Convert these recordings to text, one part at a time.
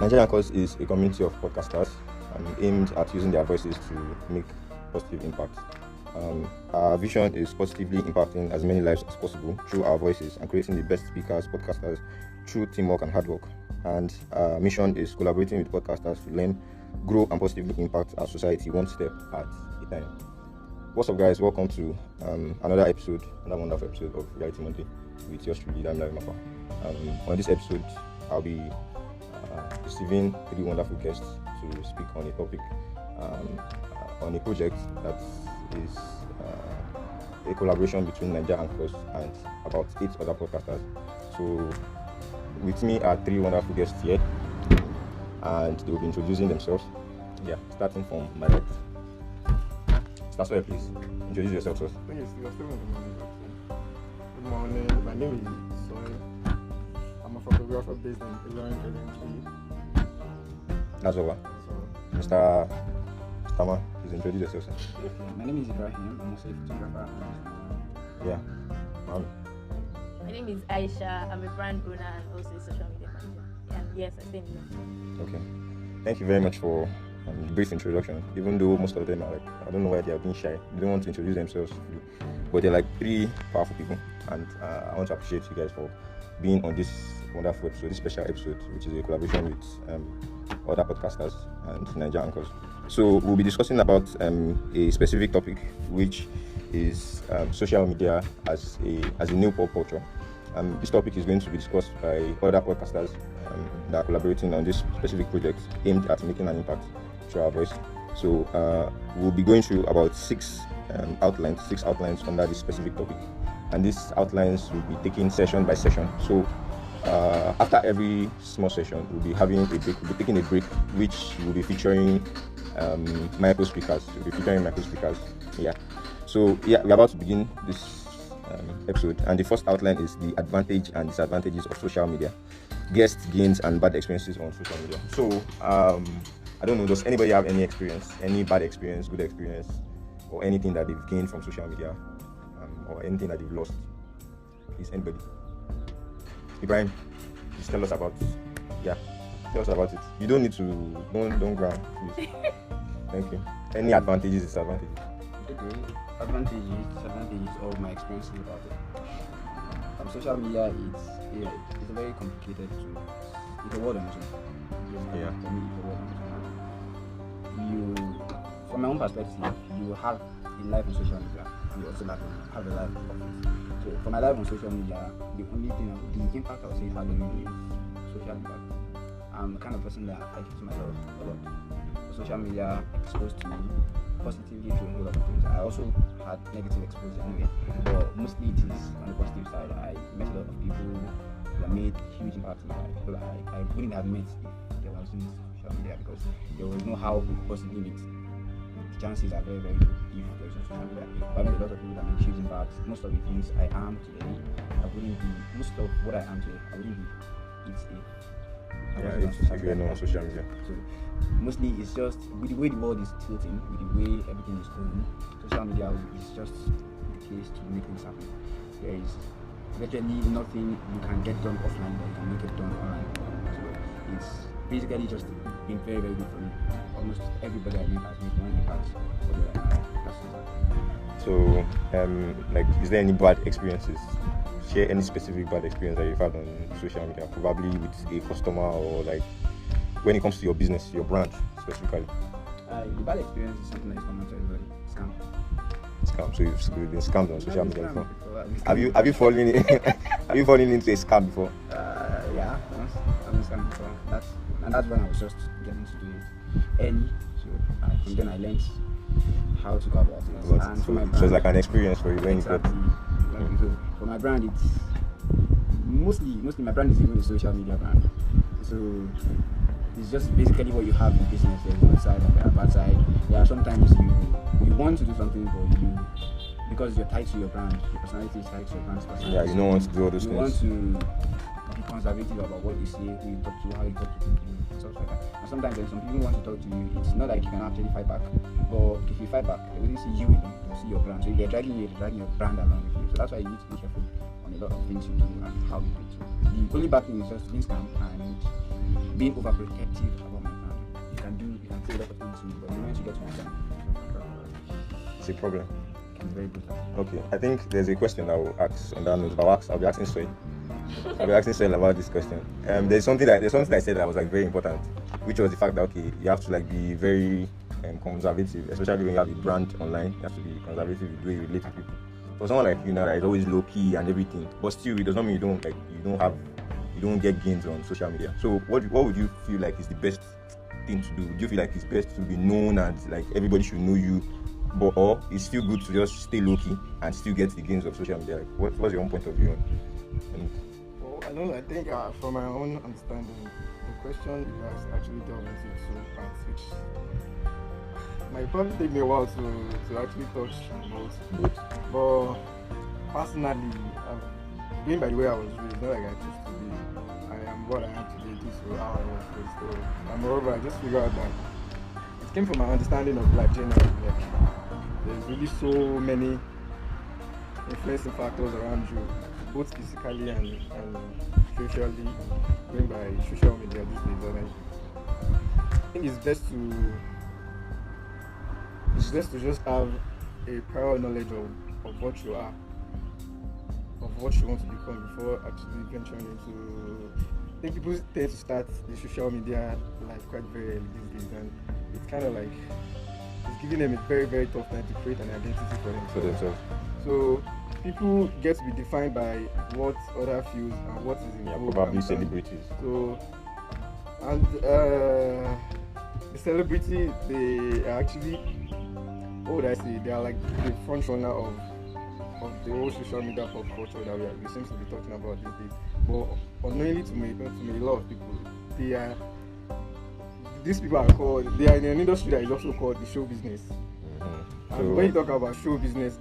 Nigerian Cause is a community of podcasters aimed at using their voices to make positive impact. Our vision is positively impacting as many lives as possible through our voices and creating the best speakers, podcasters through teamwork and hard work. And our mission is collaborating with podcasters to learn, grow, and positively impact our society one step at a time. What's up, guys? Welcome to another wonderful episode of Reality Monday with yours truly, Larry Mapa. On this episode, I'll be receiving three wonderful guests to speak on a topic, on a project that is a collaboration between Nigerian Cause and about 8 other podcasters. So with me are three wonderful guests here, and they will be introducing themselves. Yeah, starting from my left. Start, please. Introduce yourself first. Thank you. Good morning. My name is Soy. I'm a photographer based in Ilorin currently. That's over. So, Mr. Stama, please introduce yourself, sir. My name is Ibrahim. I'm also a photographer. Yeah. My name is Aisha. I'm a brand owner and also a social media manager. And yes, I stay in London. Okay. Thank you very much for the brief introduction. Even though most of them are like, I don't know why they are being shy. They don't want to introduce themselves. But they're like three powerful people. And I want to appreciate you guys for being on this wonderful episode, this special episode, which is a collaboration with other podcasters and Nigerian Cause. So we'll be discussing about a specific topic, which is social media as a new pop culture. This topic is going to be discussed by other podcasters that are collaborating on this specific project aimed at making an impact through our voice. So we'll be going through about six outlines under this specific topic, and these outlines will be taken session by session. So after every small session, we'll be having a break. We'll be taking a break, which will be featuring micro speakers. Yeah. So yeah, we're about to begin this episode, and the first outline is the advantage and disadvantages of social media, guest gains and bad experiences on social media. So I don't know, does anybody have any experience, any bad experience, good experience, or anything that they've gained from social media, or anything that they've lost? Please, anybody? Ibrahim, please tell us about it. You don't need to don't grab, please. Thank you. Any advantages, disadvantages? Okay. Disadvantages of my experiences about it. Social media it's a very complicated tool. It's a world on its own. Yeah. For me, it's a world on its own. From my own perspective, you have a life on social media, and you also have a life off it. So for my life on social media, the impact I would say it had on me is social impact. I'm the kind of person that I keep to myself a lot. Social media exposed to me positively to a whole lot of things. I also had negative exposure anyway, but mostly it is on the positive side. I met a lot of people that made huge impact in my life. People that I wouldn't have met if there wasn't social media, because there was no how we possibly meet. The chances are very, very good if there is no social media. But I met a lot of people that made huge impact. Most of the things I am today, most of what I am today, I wouldn't be it If you're not on social media. So mostly it's just with the way the world is tilting, with the way everything is going, social media is just the place to make things happen. There is virtually nothing you can get done offline that you can make it done online. So it's basically just been very, very good for me. Almost everybody I meet has made one impact for their life. So is there any bad experiences? Share any specific bad experience that you've had on social media, probably with a customer, or like when it comes to your business, your brand specifically. The bad experience is something that is common to everybody. Scam. So you've been scammed on social media before. Have Have you fallen into a scam before? Yeah, I've been scammed before. That's when I was just getting to do it early. So from then I learned how to go about it. So it's like an experience for you when you got. So for my brand, it's mostly my brand is even a social media brand. So it's just basically what you have in business. There's one side and there's a bad side. There are sometimes you want to do something, but because you're tied to your brand, your personality is tied to your brand's personality. Yeah, you don't want to do all those things. You want to be conservative about what you say, who you talk to, how you talk to people, and stuff like that. And sometimes when some people want to talk to you, it's not like you can actually fight back. But if you fight back, they wouldn't see you with them, they'll see your brand. So if they're dragging you, they're dragging your brand along with you. So that's why you need to be careful on on a lot of things you do and how you do it. So the only bad thing is just Instagram and being overprotective about my brand. You can say a lot of things to me, but the moment you get to Instagram, It's a problem. it can be very brutal. Okay, I think there's a question I will ask on that note. I'll be asking Sway. I'll be asking Sway about this question. There's something I said that was like very important, which was the fact that okay, you have to like be very conservative, especially when you have a brand online. You have to be conservative with the way you relate to people. For someone like you now that is always low key and everything, but still it does not mean you don't get gains on social media. So what would you feel like is the best thing to do? Do you feel like it's best to be known and like everybody should know you, or it's still good to just stay low key and still get the gains of social media? Like, what's your own point of view on? Well, I don't know. I think from my own understanding, the question you asked actually delved into two parts, which might probably take me a while to actually touch both. But personally, going by the way I was raised, not like I choose to be. I am what I am today due to how I was raised. So, and moreover, I just figured out that it came from my understanding of life generally. Like, there's really so many influencing factors around you, both physically and socially, going by social media these days. And I think it's best to just have a prior knowledge of what you are, of what you want to become before actually venturing into. I think people tend to start the social media like quite very early these days, and it's kind of like it's giving them a very, very tough time to create an identity for themselves. So people get to be defined by what other feels and what is in vogue. Probably celebrities. So, and the celebrity, they are actually, what would I say, they are like the front runner of the whole social media pop culture that we seem to be talking about these days. But unknowingly to me, a lot of people, these people are called, they are in an industry that is also called the show business. Mm-hmm. And when you talk about show business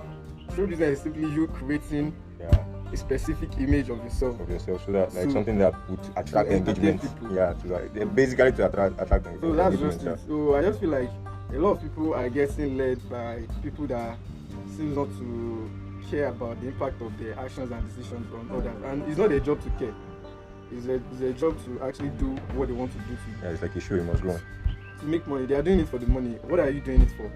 is simply you creating a specific image of yourself. So that like something that would attract engagement. People. Yeah, to like basically to attract engagement. So that's just it. So I just feel like a lot of people are getting led by people that seem not to care about the impact of their actions and decisions on others. And it's not their job to care. It's a job to actually do what they want to do Yeah, it's like a show you must go on. to make money. They are doing it for the money. What are you doing it for?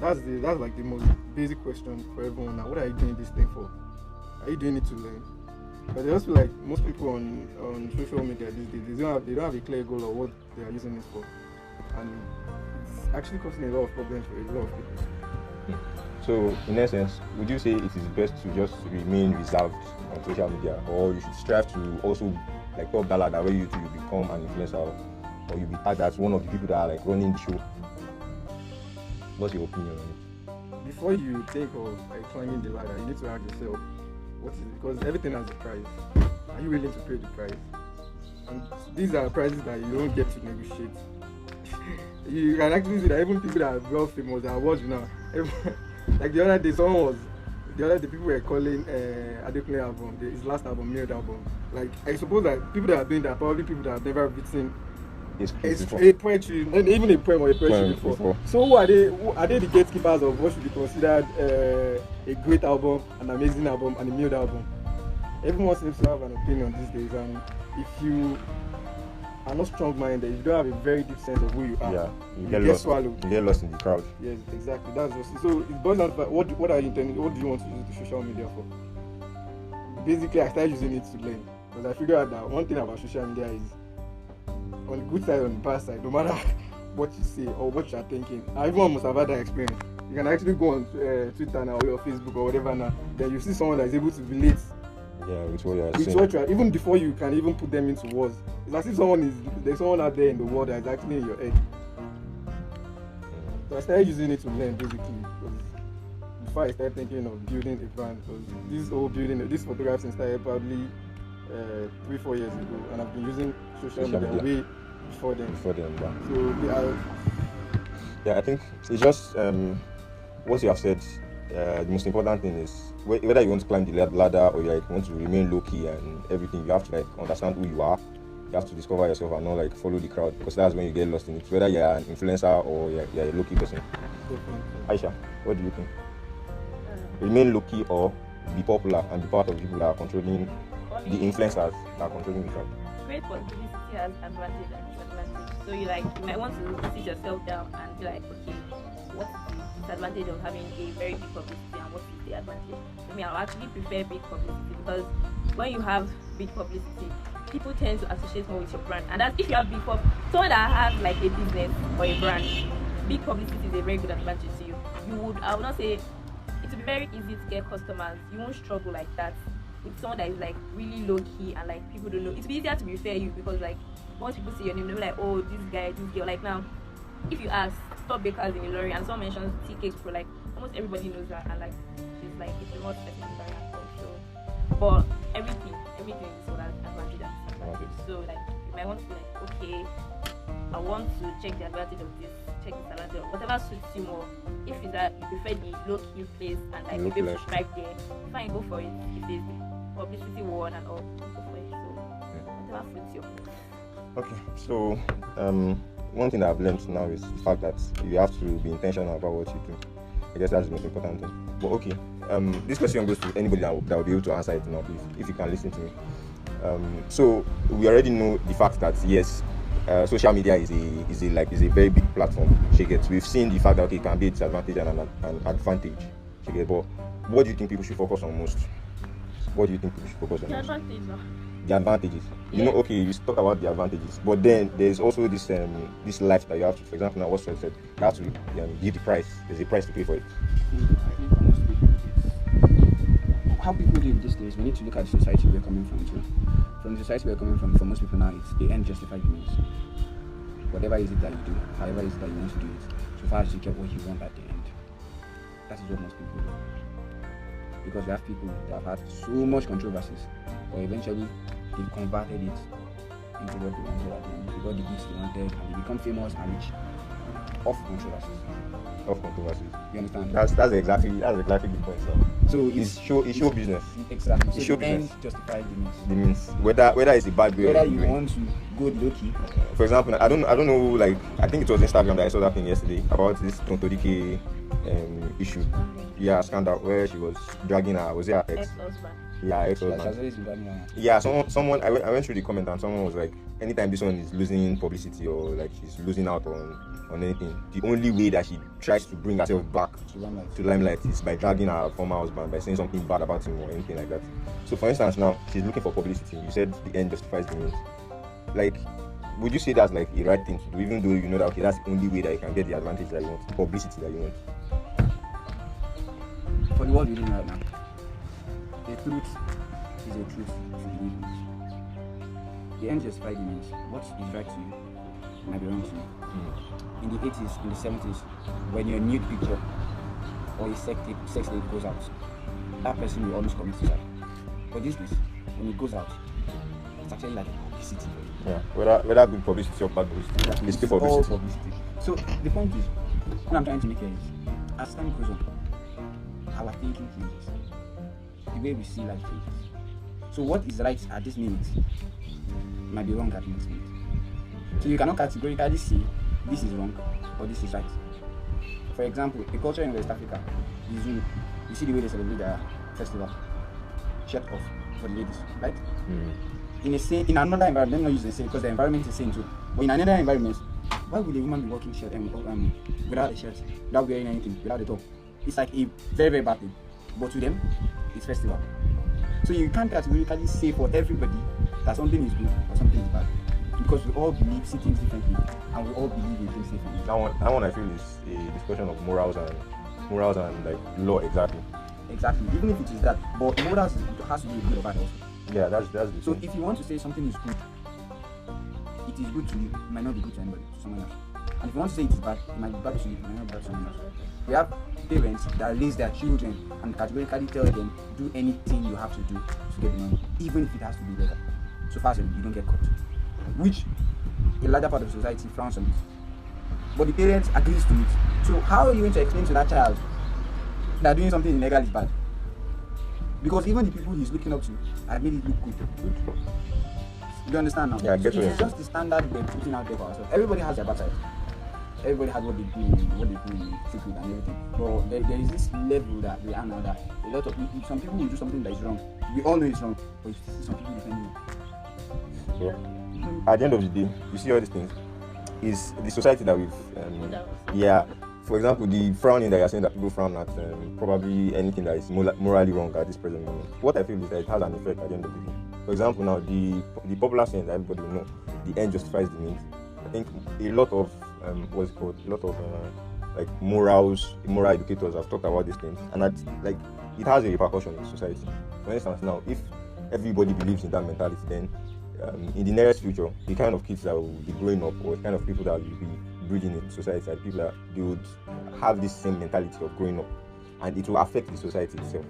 That's like the most basic question for everyone now. What are you doing this thing for? Are you doing it to learn? But I just feel like most people on social media these days, they don't have a clear goal of what they are using it for, and it's actually causing a lot of problems for a lot of people. So in essence, would you say it is best to just remain reserved on social media, or you should strive to also like top dollar that way you become an influencer, or you be tagged as one of the people that are like running the show? What's your opinion on it? Before you think of like climbing the ladder, you need to ask yourself, what is it? Because everything has a price. Are you willing to pay the price? And these are prices that you don't get to negotiate. You can actually see that even people that are well famous, that are watching now, like the other day, people were calling Adekunle album, his last album, Mirrored album. Like, I suppose that people that are doing that are probably people that have never written a poetry, and even a poem or a poetry before. So who are they the gatekeepers of what should be considered a great album, an amazing album, and a mirrored album? Everyone seems to have an opinion these days, and if you are not strong-minded, you don't have a very deep sense of who you are. You get lost. swallowed. You get lost in the crowd. Yes, exactly. That's just it. So it boils down to what are you intending? What do you want to use the social media for? Basically, I started using it to learn, because I figured out that one thing about social media is, on the good side, on the bad side, no matter what you say or what you are thinking, everyone must have had that experience. You can actually go on Twitter now or Facebook or whatever now, then you see someone that is able to relate. Yeah, with what you are with saying. what you are, even before you can even put them into words. It's as if there's someone out there in the world that is actually in your head. So I started using it to learn basically, because before I started thinking of building a brand, because this photographing started probably 3-4 years ago, and I've been using social media way before then. So yeah, I think it's just what you have said. The most important thing is whether you want to climb the ladder or you want to remain low key and everything. You have to like understand who you are. You have to discover yourself and not like follow the crowd, because that's when you get lost in it. Whether you're an influencer or you're a low key person. Aisha, what do you think? Remain low key or be popular and be part of people that are controlling the influencers that are controlling the crowd? Great publicity has advantage and disadvantage. So you might want to sit yourself down and be like, okay, what's the disadvantage of having a very big publicity and what is the advantage? I mean, I'll actually prefer big publicity because when you have big publicity, people tend to associate more with your brand. And that's if you have big someone that has like a business or a brand, big publicity is a very good advantage to you. I would not say it will be very easy to get customers. You won't struggle like that with someone that is like really low key and like people don't know. It's easier to refer you because like once people see your name, they'll be like, oh, this guy, this girl. Like now, if you ask top bakers in Ilorin and someone mentions TK Pro, like almost everybody knows her and like she's like it's the most specific brand. So, but everything in this world has advantage and disadvantage. So like you might want to be like, okay, I want to check the advantage of this, check the disadvantage, whatever suits you more. If it's that you prefer the low key place and like you'll be able to strive there, fine, go for it. If there's publicity one and all, go for it. So whatever suits you. Okay, so one thing that I've learned now is the fact that you have to be intentional about what you do. I guess that's the most important thing. But okay, this question goes to anybody that will be able to answer it now, please, if you can listen to me. So we already know the fact that yes, social media is a very big platform. We've seen the fact that it can be a disadvantage and an advantage. But what do you think people should focus on most? What do you think people should focus on? The advantage. The advantages. You know, okay, you talk about the advantages, but then there's also this life that you have to. For example, now what Seth said, you have to give the price. There's a price to pay for it. I think for most people, it's how people live these days. We need to look at the society we're coming from too. From the society we're coming from, for most people now, it's the end justifies the means. Whatever is it that you do, however is it that you want to do it, so far as you get what you want at the end. That is what most people do. Because we have people that have had so much controversies, but eventually they've converted it into what they wanted at the end. They got the goods they wanted and they become famous and rich off controversies. Of controversies. You understand? That's exactly the point, sir. So it's show business. Exactly. It's So show the end business. justifies the means. The means whether it's a bad way Whether or you doing. want to go low key, For example, I don't know, like I think it was Instagram that I saw that thing yesterday about this Tontodike issue. Yeah, scandal where she was dragging her, was it her ex? Ex-husband. Yeah, she has ex-husband. always been running around. Yeah, someone I went through the comment and someone was like, anytime this one is losing publicity or like she's losing out on anything, the only way that she tries to bring herself back to limelight is by dragging her former husband, by saying something bad about him or anything like that. So for instance, now she's looking for publicity. You said the end justifies the means. Like, would you say that's like the right thing to do, even though you know that okay, that's the only way that you can get the advantage that you want, the publicity that you want? For the world we live in right now, the truth is a truth to believe in. The end justifies the means. What is right to you might be wrong to you. In the 80s, in the 70s, when your nude picture or a sex tape goes out, that person will almost commit suicide. But these days, when it goes out, it's actually like a publicity. Yeah, whether good publicity or bad publicity, it's still all publicity. publicity. So the point is, what I'm trying to make here is, as time goes on, our thinking changes. The way we see life changes. So what is right at this minute might be wrong at the next minute. So you cannot categorically say this is wrong or this is right. For example, the culture in West Africa, the Zulu, you see the way they celebrate their festival, shirt off for the ladies, right? In another environment, let me not use the same because the environment is the same too. But in another environment, why would a woman be walking shirt without a shirt, without wearing anything, without a top? It's like a very, very bad thing. But to them, it's festival. So you can't categorically say for everybody that something is good or something is bad. Because we all see things differently and we all believe in things differently. That one I feel is a discussion of morals and like law exactly. Exactly. Even if it is that, but morals has to be good or bad also. Yeah, that's the So thing. if you want to say something is good, it is good to you, it might not be good to anybody, to someone else. And if you want to say it is bad, it might be bad to you, it might not be bad to someone else. We have parents that raise their children and categorically tell them, do anything you have to do to get the money, even if it has to be better, so far as you don't get caught. Which a larger part of society frowns on it. But the parents agrees to it. So how are you going to explain to that child that doing something illegal is bad? Because even the people he's looking up to have made it look good. Do you understand now? Yeah, I get So what it's you're just the standard we're putting out there for ourselves. Everybody has their bad side. everybody has what they do in secret and everything. But there is this level that we are now that a lot of some people will do something that is wrong. We all know it's wrong, but you see some people defending it. So, at the end of the day, you see all these things is the society that we've yeah. For example, the frowning that you're saying that people frown at probably anything that is morally wrong at this present moment. What I feel is that it has an effect at the end of the day. For example, now the popular saying that everybody will know, the end justifies the means. I think a lot of what's it called? A lot of like moral educators have talked about these things, and that like it has a repercussion in society. For instance, now if everybody believes in that mentality, then in the nearest future, the kind of kids that will be growing up, or the kind of people that will be breeding in society, are the people that they would have this same mentality of growing up, and it will affect the society itself.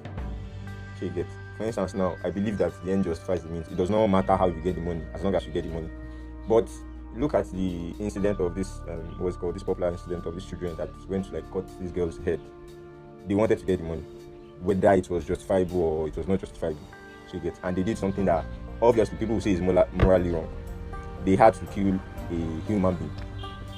So you get, for instance, now I believe that the end justifies the means. It does not matter how you get the money, as long as you get the money. But look at the incident of this what's called this popular incident of these children that went to like cut this girl's head. They wanted to get the money, whether it was justifiable or it was not justifiable. So you get, and they did something that obviously people will say is morally wrong. They had to kill a human being.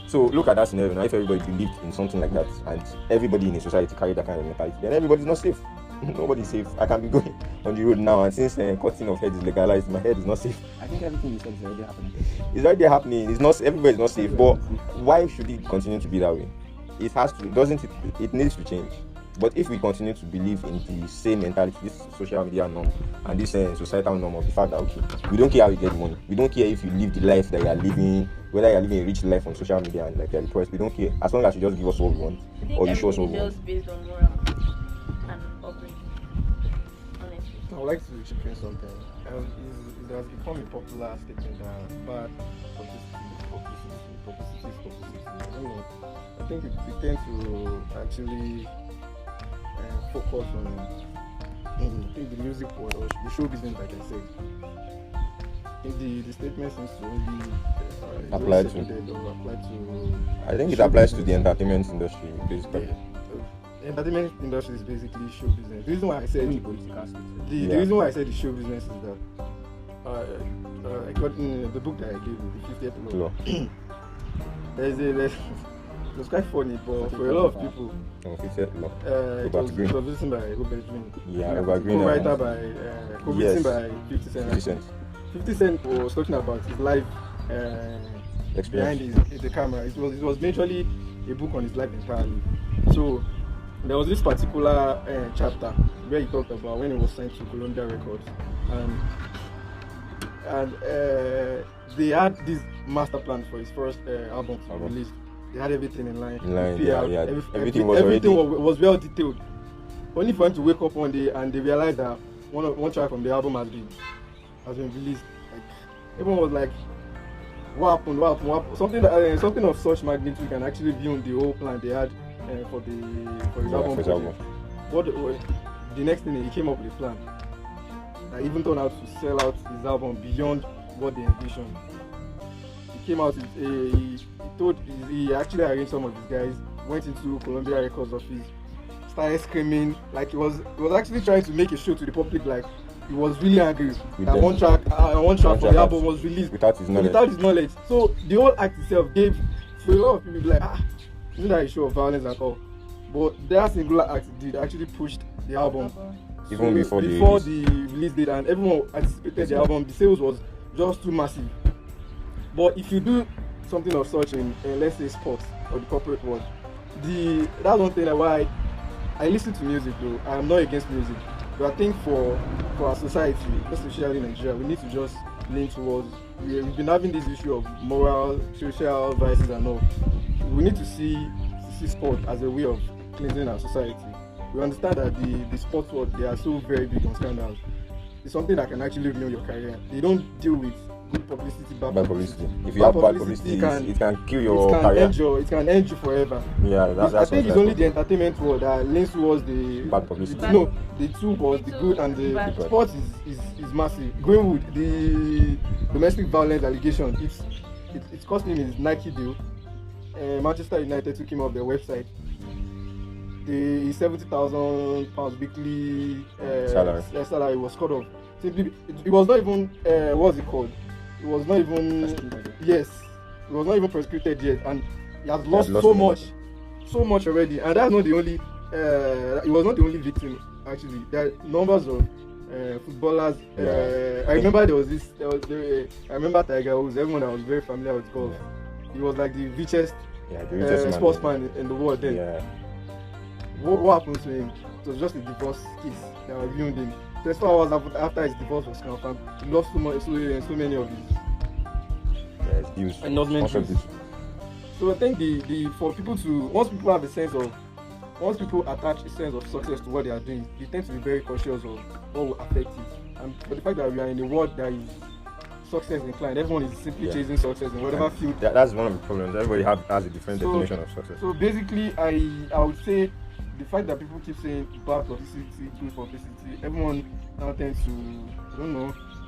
So look at that scenario. Now, if everybody believed in something like that, and everybody in a society carried that kind of mentality, then everybody's not safe. Nobody's safe. I can be going on the road now, and since cutting of head is legalized, my head is not safe. I think everything you said is already happening. It's already happening. It's not. Everybody's not safe. But why should it continue to be that way? It has to. Doesn't it? It needs to change. But if we continue to believe in the same mentality, this social media norm and this societal norm of the fact that okay, we don't care how you get money, we don't care if you live the life that you are living, whether you are living a rich life on social media and like you're depressed, we don't care. As long as you just give us what we want, or you show us what we want. Just based on moral and upbringing. Honestly. I would like to chip in something. It has become a popular statement that bad publicity. I don't know. I think we tend to actually focus on I think the music world or the show business, like I said. I think the statement seems to only apply to. I think it applies to the entertainment industry, basically. The entertainment industry is basically show business. The reason why I said the reason why I said the show business is that I got in the book that I gave you, the 50th Law. It was quite funny, but for a lot of people, it was written by Robert Greene. Yeah, Robert Greene. Co-writer by, co-written by 50 Cent. 50 Cent. 50 Cent was talking about his life behind the camera. It was majorly a book on his life entirely. So there was this particular chapter where he talked about when he was signed to Columbia Records, and they had this master plan for his first album to be released. They had everything in line. Everything was well detailed. Only for him to wake up one day and they realized that one track from the album has been released. Like, everyone was like, what happened? Something of such magnitude can actually be on the whole plan they had for his album. The next thing, he came up with a plan that even turned out to sell out his album beyond what they envisioned. He came out, he actually arranged some of his guys, went into Columbia Records office, started screaming, like he was actually trying to make a show to the public, like he was really angry that one track for the album was released without his knowledge. So the whole act itself gave to a lot of people like, isn't that a show of violence at all? But that singular act did actually pushed the album even before the release date, and everyone anticipated the album. The sales was just too massive. But if you do something of such in let's say sports or the corporate world, that's one thing why I listen to music though. I am not against music, but I think for our society, especially in Nigeria, we need to just lean towards. We've been having this issue of moral, social vices and all. We need to see sport as a way of cleansing our society. We understand that the sports world, they are so very big on scandals. It's something that can actually ruin your career. They don't deal with good publicity, bad publicity. If you have bad publicity, it can kill your career. It can end you forever. Yeah, I think it's only the entertainment world that leans towards the bad publicity. The two was the good and the sports is massive. Greenwood, the domestic violence allegation, it's cost him his Nike deal. Manchester United took him off their website. The £70,000 weekly salary was cut off. Simply, it was not even what's it called? It was not even it was not even prosecuted yet, and he has lost so much already, and that's not the only. He was not the only victim. Actually, there are numbers of footballers. I remember I remember Tiger Woods. Everyone that was very familiar with golf. He was like the richest sportsman in the world then. Yeah. What happened to him? It was just a divorce case that ruined him. 24 hours after his divorce was confirmed, he lost so many of his views. So I think for people to once people attach a sense of success to what they are doing, they tend to be very cautious of what will affect it. And for the fact that we are in a world that is success inclined, everyone is simply chasing success in whatever field. That's one of the problems. Everybody has a different definition of success. So basically, I would say the fact that people keep saying bad publicity, good publicity, everyone now tends to,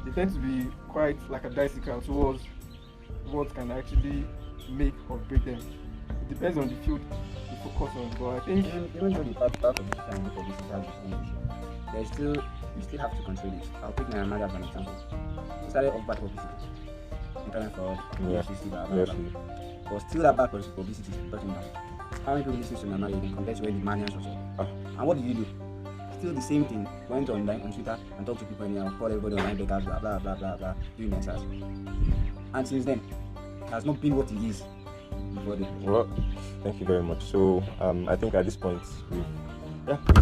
they tend to be quite like a bicycle towards what can actually make or break them. It depends on the field you focus on, but I think even though the part of the time publicity has its own issue, you still have to control it. I'll take my mother as an example. He started off bad publicity, internet fraud, but still that bad publicity is touching down. How many people listen to my mother compared to when the Malians was up? And what did you do? Still the same thing. Went online on Twitter and talked to people anyhow, called everybody online beggars, blah blah blah blah blah, doing answers. And since then, it has not been what it is before then. Well, thank you very much. So I think at this point we've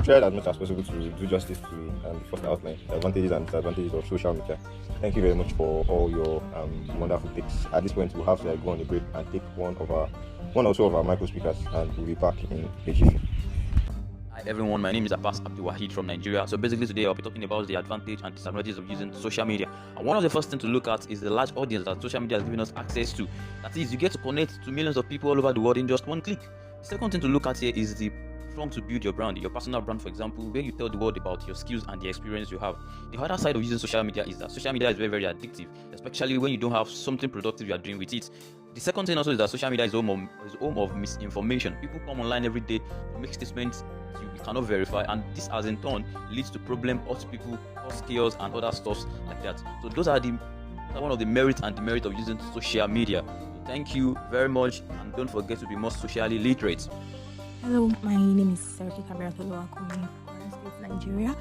tried as much as possible to do justice to the first outline, the advantages and disadvantages of social media. Thank you very much for all your wonderful takes. At this point, we'll have to go on a break and take one or two of our micro speakers, and we'll be back in a jiffy. Hi everyone, my name is Abbas Abdul Wahid from Nigeria. So basically today I'll be talking about the advantage and disadvantages of using social media. And one of the first things to look at is the large audience that social media has given us access to. That is, you get to connect to millions of people all over the world in just one click. The second thing to look at here is the platform to build your brand, your personal brand, for example, where you tell the world about your skills and the experience you have. The other side of using social media is that social media is very, very addictive, especially when you don't have something productive you are doing with it. The second thing also is that social media is home of misinformation. People come online every day to make statements you cannot verify, and this as in turn leads to problem, hurt people, cause chaos and other stuff like that. So those are one of the merits and demerits of using social media. So thank you very much, and don't forget to be more socially literate. Hello, my name is Seriki Kabiratolo Akumi from State, Nigeria.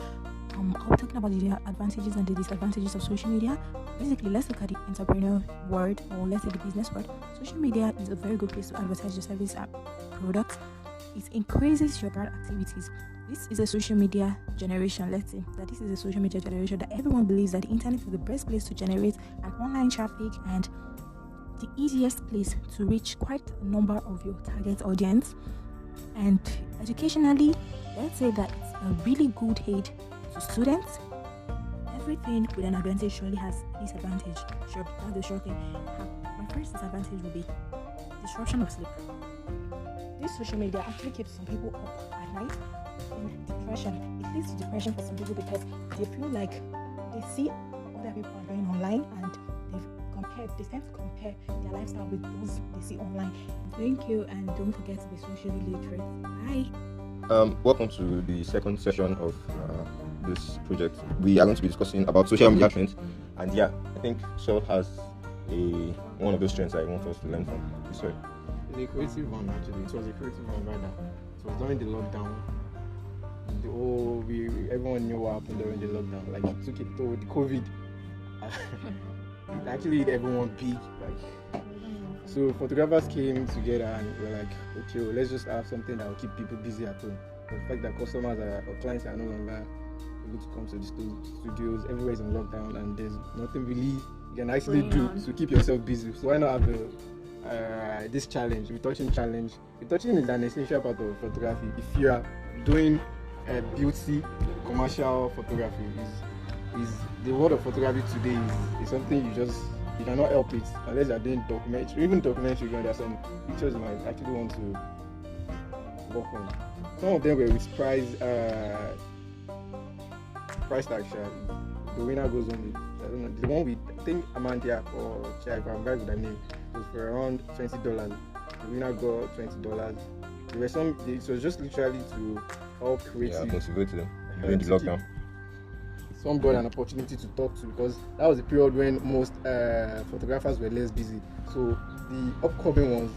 I'll be talking about the advantages and the disadvantages of social media. Basically, let's look at the entrepreneur world, or let's say the business world. Social media is a very good place to advertise your service and products. It increases your brand activities. This is a social media generation. Let's say that this is a social media generation that everyone believes that the internet is the best place to generate an online traffic and the easiest place to reach quite a number of your target audience. And educationally, let's say that it's a really good aid to students. Everything with an advantage surely has a disadvantage. Sure, that's the short thing. My first disadvantage will be disruption of sleep. This social media actually keeps some people up at night in depression. It leads to depression for some people because they feel like they see other people are doing online and they tend to compare their lifestyle with those they see online. Thank you, and don't forget to be socially literate. Bye. Welcome to the second session of this project. We are going to be discussing about social media trends, and I think Sean has one of those trends I want us to learn from. Sorry. It's a creative one, actually. It was a creative one right now. It was during the lockdown. Everyone knew what happened during the lockdown. Like, it took it to the COVID. It actually hit everyone big. So photographers came together and were like, okay, well, let's just have something that will keep people busy at home. The fact that customers or clients are no longer able to come to the studios, everywhere is on lockdown, and there's nothing really you can actually do to keep yourself busy. So why not have this challenge, retouching challenge? Retouching is an essential part of photography. If you are doing beauty, commercial photography, is the world of photography today is something you cannot help it unless you're doing documentary. Even documentary, there are some pictures you might actually want to work on. Some of them were with price tag. The winner goes on with, I don't know, the one with, I think Amandia or Chai, I'm back with the name, it was for around $20. The winner got $20. It was just literally to help create motivate them during the lockdown. Some got an opportunity to talk to, because that was the period when most photographers were less busy. So the upcoming ones,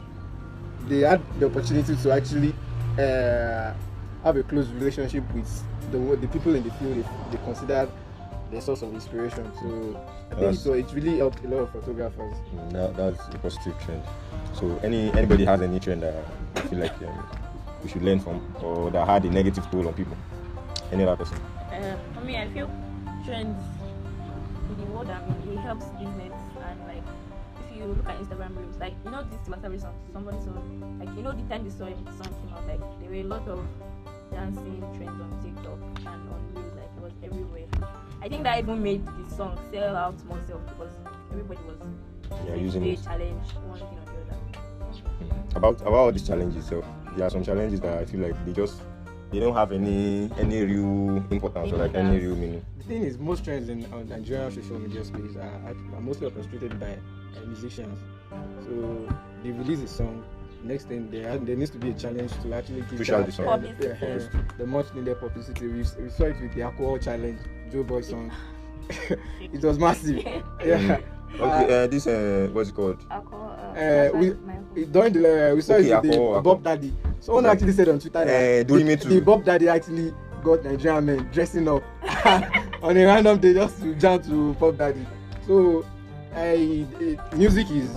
they had the opportunity to actually have a close relationship with the people in the field they considered their source of inspiration. So I think it really helped a lot of photographers. That's a positive trend. So anybody has any trend that you feel like we should learn from, or that had a negative toll on people? Any other person? For me, I feel trends in the world, it helps business. And like, if you look at Instagram reels, like, you know, this Timothy song, somebody saw, like, you know, the time the song came out, like, there were a lot of dancing trends on TikTok and on reels, like, it was everywhere. I think that even made the song sell out more because everybody was using it. Challenge one thing or the other. About all these challenges, so there are some challenges that I feel like they don't have any real importance or like any real meaning. The thing is, most trends in Nigerian social media space are mostly orchestrated by musicians. So they release a song. Next thing, there needs to be a challenge to actually give the much needed publicity. We saw it with the alcohol challenge, Joe Boy song. It was massive. Yeah. Okay, this what's it called? During the we saw it with the Bob Daddy. Someone actually said on Twitter that the Bob Daddy actually got Nigerian men dressing up on a random day just to jam to Bob Daddy. So music is.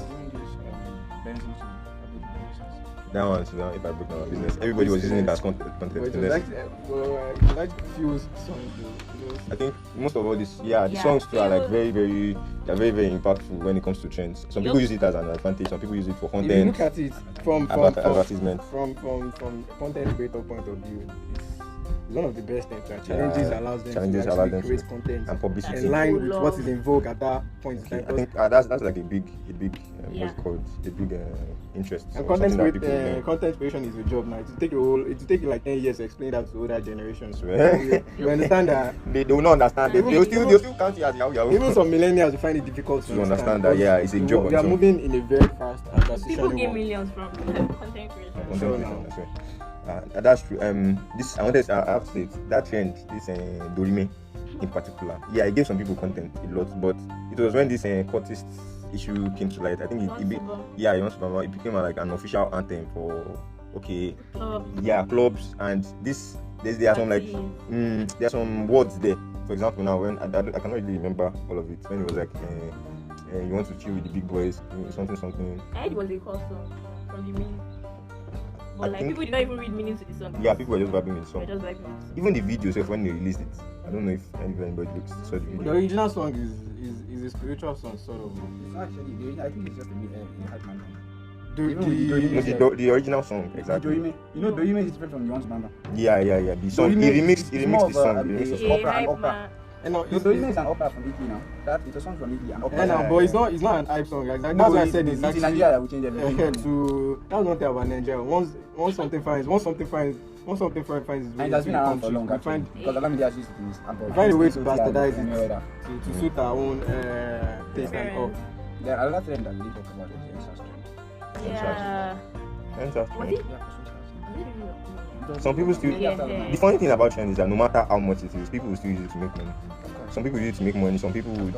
That one, if I break down my business, everybody was using it as content. Like few songs. I think most of all this, the songs too are like very, very impactful when it comes to trends. Some people use it as an advantage. Some people use it for content. If you look at it from advertisement, from content creator point of view, it's one of the best things. Challenges allows them to create content and publicity in line with what is in vogue at that point in time. I think that's like a big what's it called? A big interest. And content creation is a job now. It will take you like 10 years to explain that to older generations. You understand that? They will not understand. They'll still count it as yahoo. Even some millennials will find it difficult to understand that. Yeah, it's a job. They are moving in a very fast and transition. People gain millions from content creation. That's true. I have to say it, that trend, this Dorime in particular. Yeah, it gave some people content a lot, but it was when this cultist issue came to light. I think it became like an official anthem for clubs, and there are some like there are some words there. For example, now when I cannot really remember all of it. When it was like you want to chill with the big boys, something. It was a call song from the meaning. But people did not even read meaning to the song. Yeah, people were just vibing with the song. Even the video, so when they released it, I don't know if anybody saw the video. The original song is a spiritual song, sort of. It's actually, I think it's just a hype man. The original song, exactly. You know, Dorime is different from the one's Bamba. Yeah. The song, he remixed the song. Dorime is an opera from Italy now. It's a song from Italy. But it's not an hype song. That's why I said it's actually Nigeria that will change everything. That's one thing about Nigeria. Once something finds its way and it has been around for long, because Olamide has used it. Find a way to bastardize it to suit our own taste and all. There are another trend that we talk about is the Ensa trend. Some people still. The funny thing about trend is that no matter how much it is, people will still use it to make money. Some people use it to make money. Some people would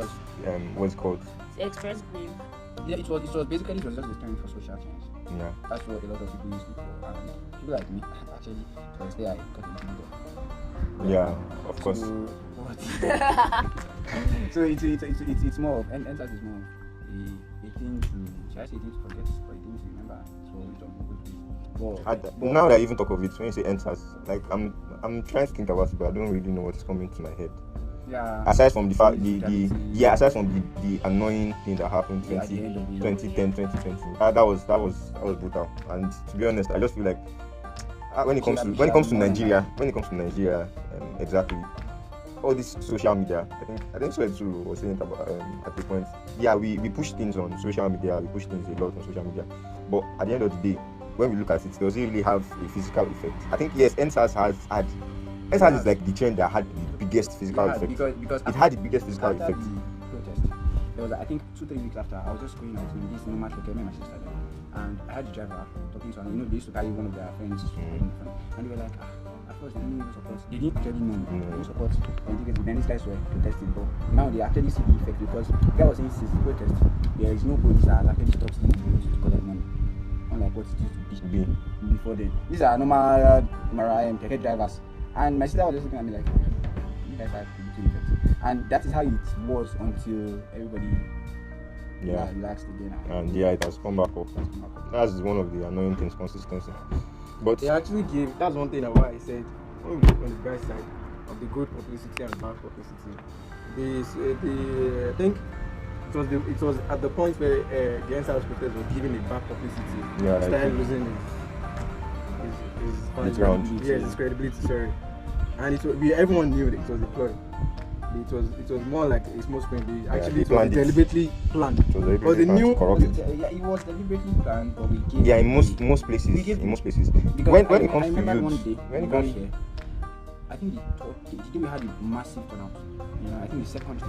what's it called? Express grief. Yeah, it was just a trend for social change. Yeah. That's what a lot of people use it for. And people like me, actually, to this day I got into it. Yeah, of course. So it's more of Ensa is more of a thing to, should I say a thing to forget or a thing to remember? So it's on good place. Now that I even talk of it, when you say Ensa, like I'm trying to think about it, but I don't really know what's coming to my head. Yeah. Aside from the fact aside from the annoying thing that happened 2010, 2020, that was brutal. And to be honest, I just feel like when it comes to Nigeria, exactly, all this social media, I think Swetu was saying about at the point. Yeah, we push things on social media, we push things a lot on social media, but at the end of the day, when we look at it, does it really have a physical effect? I think yes, NSAS is like the trend that had the biggest physical effect. Because it had the biggest physical effect. Protest. There was, I think, 2-3 weeks after, I was just going out in this normal market, my sister there, and I had the driver talking to her. They used to carry one of their friends, and they were like, at first they didn't even support. They didn't actually know they support. Then these guys were protesting, but now they actually see the effect because the guy was saying since the protest, there is no police that has actually stopped them to collect money. Unlike like what it used to Be. be before then. These are normal keke drivers. And my sister was just looking at me like, you guys are too different. And that is how it was until everybody relaxed again. And it has come back up. That's one of the annoying things, consistency. But They actually gave, that's one thing why I said, when we look on the bright side of the good publicity and bad publicity, I think it was at the point where the NSAS protest was giving a bad publicity. Yeah, started like losing His ground. Yes, his credibility. Sorry, and everyone knew that it was a ploy. It was more like a smoke screen. Actually, it was deliberately planned. It was But they knew. corrupt it. It was deliberately planned, but we gave. Yeah, in most places. In most places. Because When I it comes to remember one youth, day, when it we got comes here, I think the day we had a massive turnout. You know, I think the second day,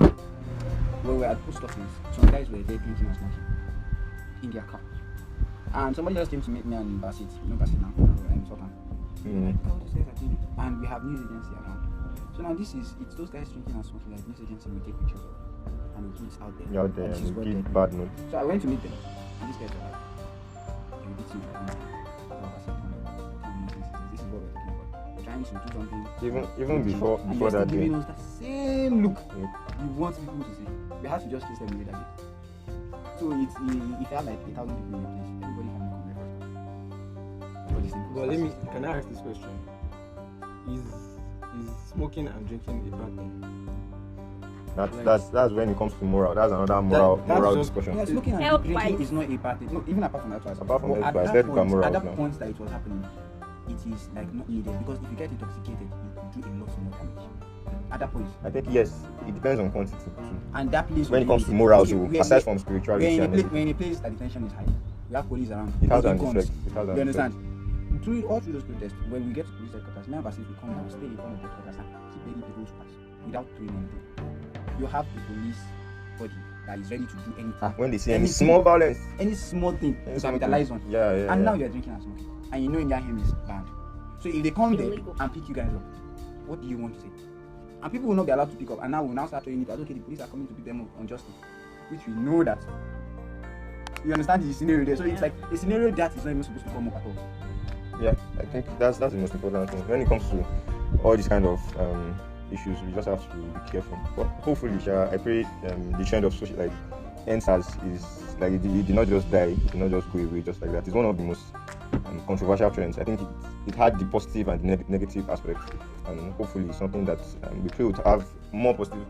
when we were at post office, some guys were there drinking and smoking in their car. And somebody just came to meet me and Basit, Basit now, and Sultan. And we have news agency around. So now it's those guys drinking and smoking, like news agency will take pictures of and we'll put it out there. You're out there And this is and what give they- bad mood. So I went to meet them, and these guys were like, "You beat you, this is what we're talking about. We're trying to do something." Even before and you're that still giving day. us that same look Yeah. you want people to see. We have to just chase them away that day. So if you have like 8,000 people in your place, everybody can come there first. Can I ask this question? Is smoking and drinking a bad thing? That's when it comes to moral. That's another that's moral just- discussion. Yeah, smoking and Health drinking wise. is not a bad thing. No, even apart from that, Apart from but health at wise, that let's look at point, morals at that now. point that it was happening, it is like not needed because if you get intoxicated, you do a lot more damage. At that point, I think yes, it depends on quantity too. and that place When it will comes be- to morals, okay, aside from spirituality and everything, we're in a place that the tension is high. We have police around. it has we an have effect. guns. It has an You effect. understand? All through those protests, when we get to police headquarters, me and Basit will come down, stay in front of the headquarters and keep begging people to pass without doing anything. You have a police body that is ready to do anything. When they see any Anything. small violence, Any small thing any you small capitalize thing. on. Yeah. And now you're drinking and smoking. And you know Indian hymn is banned. So if they come there Illegal. and pick you guys up, what do you want to say? And people will not be allowed to pick up. And now we'll now start showing it that okay, the police are coming to pick them up unjustly. Which we know that. You understand the scenario there? So it's like a scenario that is not even supposed to come up at all. Yeah, I think that's the most important thing. When it comes to all these kind of issues, we just have to be careful. But hopefully, I pray the trend of social NSAS is like it did not just die, it did not just go away just like that. It's one of the most controversial trends. I think it had the positive and the negative aspects, and hopefully it's something that we pray would have more positive